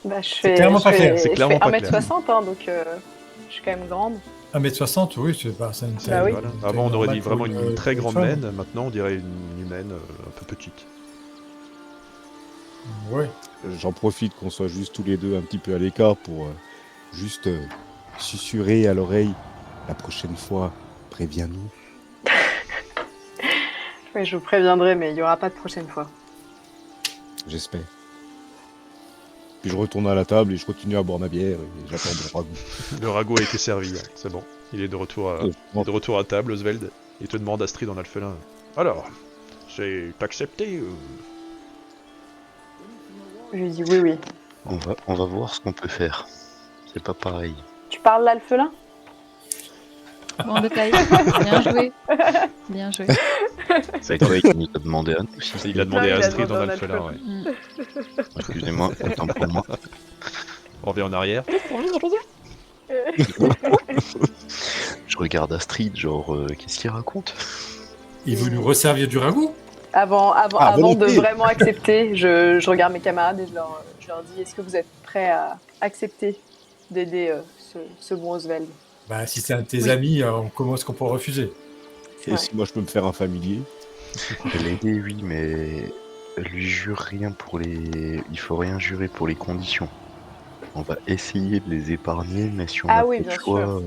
Bah, je C'est fais, clairement je pas fais- clair, c'est je clairement fais pas clair. 1m60, hein, donc je suis quand même grande. 1m60, oui, c'est une taille. Bah oui. Voilà. une taille Avant on aurait dit normale vraiment pour une très pour grande femme. naine, maintenant on dirait une humaine un peu petite. Ouais. J'en profite qu'on soit juste tous les deux un petit peu à l'écart pour juste susurrer à l'oreille. La prochaine fois, préviens-nous. Oui, je vous préviendrai, mais il n'y aura pas de prochaine fois. J'espère. Puis je retourne à la table et je continue à boire ma bière et j'attends mon ragoût. Le ragoût a été servi, hein, c'est bon. Il est de retour à table, Oswald. Il te demande Astrid en alphelin. Alors, c'est accepté Je lui dis oui. On va voir ce qu'on peut faire. C'est pas pareil. Tu parles l'alphelin? Bon détail. Bien joué. Bien joué. C'est vrai qu'il nous a demandé à nous aussi. Il a demandé il à a Astrid en demandé en alphelin, ouais. Mm. Excusez-moi, autant pour moi. On revient en arrière. Je regarde Astrid, genre, qu'est-ce qu'il raconte? Il veut nous resservir du ragoût. Avant de volonté. vraiment accepter, je regarde mes camarades et je leur dis, est-ce que vous êtes prêts à accepter d'aider ce bon Oswald? Bah, si c'est un de tes amis, comment est-ce qu'on peut refuser? Et Ouais. si moi je peux me faire un familier? L'aider, oui, mais lui jure rien pour les. Il faut rien jurer pour les conditions. On va essayer de les épargner, mais si on Ah a oui, pas le bien choix,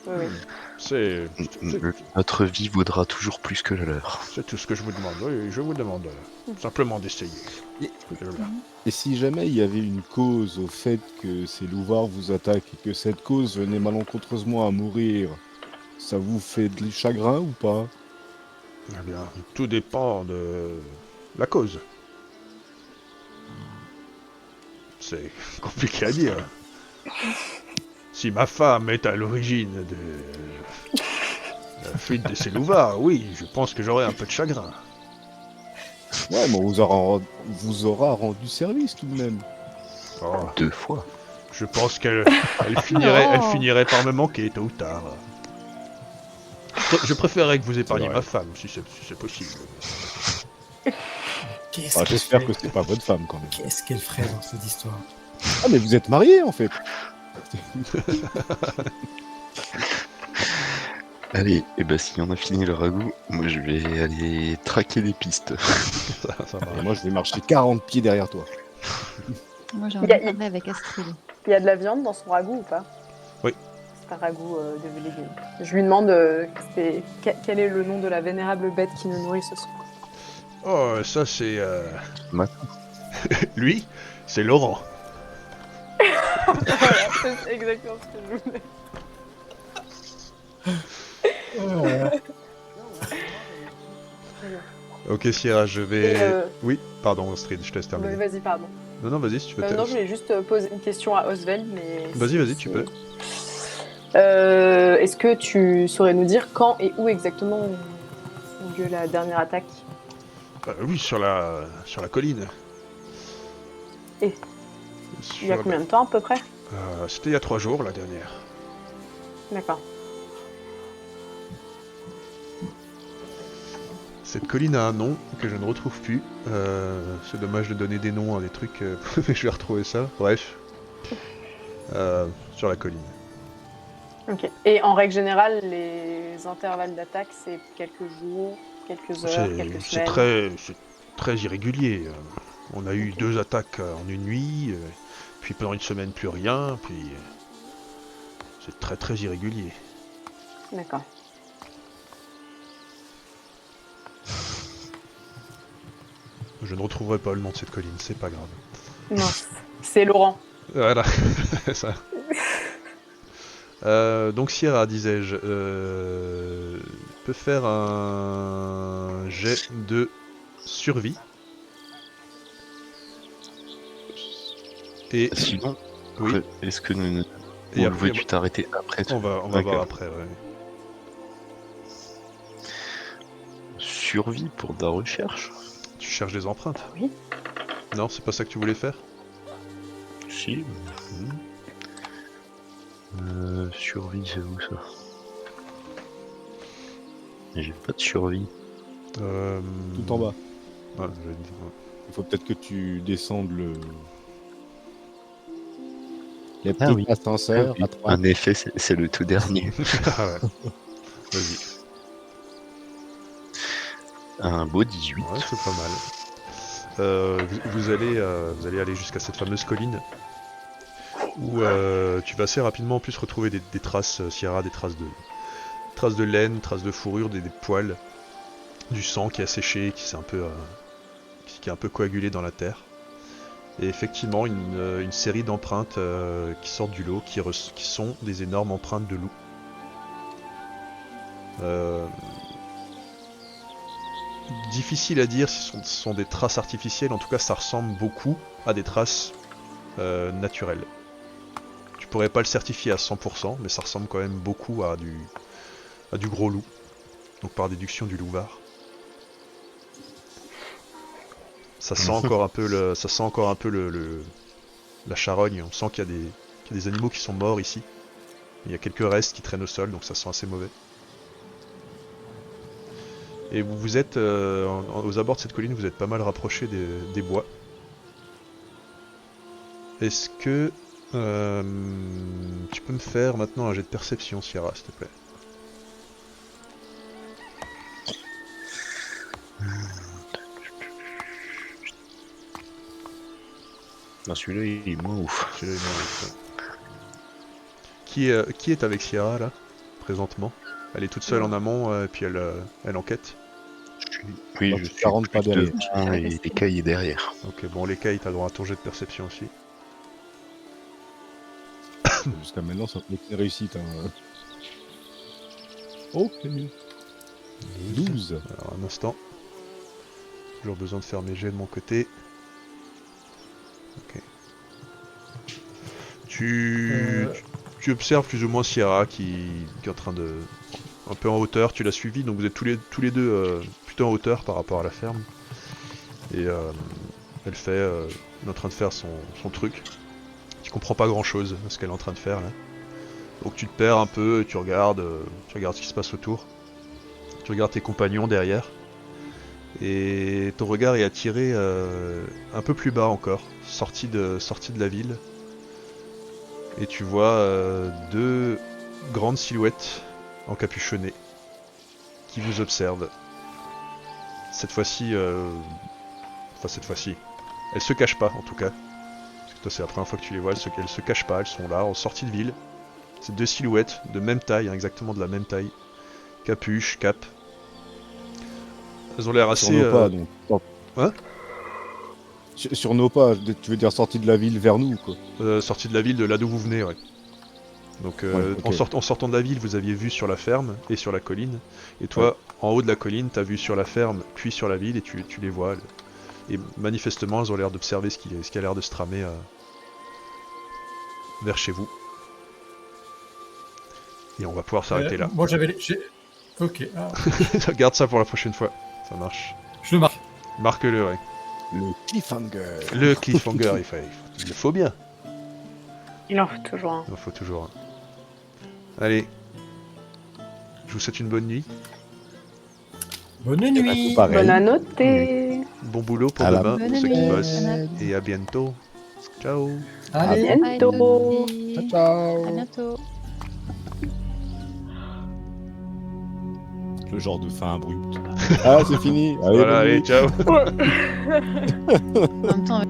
Oui. C'est notre vie vaudra toujours plus que la leur. c'est tout ce que je vous demande. Oui, je vous demande simplement d'essayer. Et si jamais il y avait une cause au fait que ces louvards vous attaquent et que cette cause venait malencontreusement à mourir, ça vous fait du chagrin ou pas? Eh bien, tout dépend de la cause. C'est compliqué à dire. Si ma femme est à l'origine de la fuite de ces louvards, oui, je pense que j'aurai un peu de chagrin. Ouais, mais on vous aura rendu service tout de même. Oh, 2 fois. je pense qu'elle finirait par me manquer tôt ou tard. Je préférerais que vous épargniez vrai. ma femme, si c'est possible. Qu'est-ce Ah, qu'elle j'espère fait que c'est pas votre femme quand même. Qu'est-ce qu'elle ferait dans cette histoire? Ah, mais vous êtes mariés en fait. Allez, et ben si on a fini le ragoût, moi je vais aller traquer les pistes. Ça marche. Et moi, je vais marcher 40 pieds derrière toi. Moi, j'ai Il y envie a- de parler avec Astrid. Il y a de la viande dans son ragoût ou pas? Oui. C'est un ragoût de légumes. Je lui demande quel est le nom de la vénérable bête qui nous nourrit ce soir. Oh, ça c'est... Matin. Lui, c'est Laurent. Voilà, c'est exactement ce que je voulais. Ok Sierra, je vais... Et, Oui, pardon Astrid, je te laisse terminer. Vas-y, pardon. Non, vas-y si tu veux. Non, je voulais juste poser une question à Oswald, mais... Vas-y, tu peux. Est-ce que tu saurais nous dire quand et où exactement ont lieu la dernière attaque? Oui, sur la colline. Et Il y a combien de temps à peu près? C'était il y a 3 jours la dernière. D'accord. Cette colline a un nom que je ne retrouve plus. C'est dommage de donner des noms à des trucs, mais je vais retrouver ça. Bref. Sur la colline. Ok. Et en règle générale, les intervalles d'attaque, c'est quelques jours, quelques heures, quelques C'est semaines? très irrégulier. On a eu 2 attaques en une nuit, puis pendant une semaine plus rien, puis c'est très irrégulier. D'accord. Je ne retrouverai pas le nom de cette colline, c'est pas grave. Non, c'est Laurent. Voilà, ça. Donc Sierra, disais-je, peut faire un jet de survie. Et Sinon, oui. est-ce que Et ou après, veux-tu t'arrêter après on va D'accord. voir après. Ouais. Survie pour de la recherche? Tu cherches des empreintes? Oui. Non, c'est pas ça que tu voulais faire? Si. Survie, c'est où ça? J'ai pas de survie. Tout en bas. Ouais, j'allais dire, ouais. Il faut peut-être que tu descendes les Ah petits oui. ascenseurs à 3. En effet, c'est le tout dernier. Ah ouais. Vas-y. Un beau 18. Ouais, c'est pas mal. Vous allez aller jusqu'à cette fameuse colline où tu vas assez rapidement en plus retrouver des traces, Sierra, des traces de laine, traces de fourrure, des poils, du sang qui a séché, qui est un peu coagulé dans la terre. Et effectivement une série d'empreintes qui sortent du lot, qui sont des énormes empreintes de loup. Difficile à dire si ce sont des traces artificielles, en tout cas ça ressemble beaucoup à des traces naturelles. Tu pourrais pas le certifier à 100%, mais ça ressemble quand même beaucoup à du gros loup. Donc par déduction du louvard. Ça sent encore un peu la charogne, on sent qu'il y a des animaux qui sont morts ici. Il y a quelques restes qui traînent au sol, donc ça sent assez mauvais. Et vous êtes aux abords de cette colline, vous êtes pas mal rapproché des bois. Est-ce que tu peux me faire maintenant un jet de perception, Sierra, s'il te plaît? Non, celui-là, il est moins ouf. Celui-là, il est moins ouf, ouais. Qui est avec Sierra, là, présentement? Elle est toute seule en amont, et puis elle enquête. Oui, Donc, je tu suis 40 pas plus derrière. devant et les cailles derrière. Ok, bon, les cailles, t'as droit à ton jet de perception aussi. Jusqu'à maintenant, ça peut être une réussite. Hein. Ok. 12. Alors, un instant. Toujours besoin de faire mes jets de mon côté. Ok. Tu observes plus ou moins Sierra qui est en train de... un peu en hauteur, tu l'as suivi, donc vous êtes tous les deux plutôt en hauteur par rapport à la ferme. Et elle est en train de faire son truc. Tu comprends pas grand chose à ce qu'elle est en train de faire là. Donc tu te perds un peu, et tu regardes ce qui se passe autour. Tu regardes tes compagnons derrière. Et ton regard est attiré un peu plus bas encore, sorti de la ville. Et tu vois deux grandes silhouettes encapuchonnées qui vous observent. Cette fois-ci, elles se cachent pas en tout cas. Parce que toi c'est la première fois que tu les vois, elles se cachent pas, elles sont là en sortie de ville. C'est deux silhouettes de même taille, hein, exactement de la même taille. Capuche, cap. Elles ont l'air assez... Sur nos pas, donc. Hein? Sur nos pas, tu veux dire sortie de la ville vers nous, quoi. Sortie de la ville de là d'où vous venez, ouais. Donc Ouais, ok. en sortant de la ville, vous aviez vu sur la ferme et sur la colline. Et toi, en haut de la colline, t'as vu sur la ferme, puis sur la ville, et tu les vois. Et manifestement, elles ont l'air d'observer ce qui a l'air de se tramer vers chez vous. Et on va pouvoir s'arrêter là. Moi j'avais. Ok, Garde ça pour la prochaine fois, ça marche. je le marque. Marque-le, ouais. Le cliffhanger. Le cliffhanger, il le faut bien. Il en faut toujours un. Il en faut toujours un. Allez. Je vous souhaite une bonne nuit. Bonne bah, nuit. c'est pareil. Bonne à noter. Bon boulot pour À la demain, pour bonne ceux qui nuit. bossent. Bonne Et à bientôt. Ciao. À Allez. bientôt. Bye, Ciao. à bientôt. Le genre de fin abrupte. Ah, c'est fini. Allez, Voilà, bonne allez, nuit. ciao. En même temps,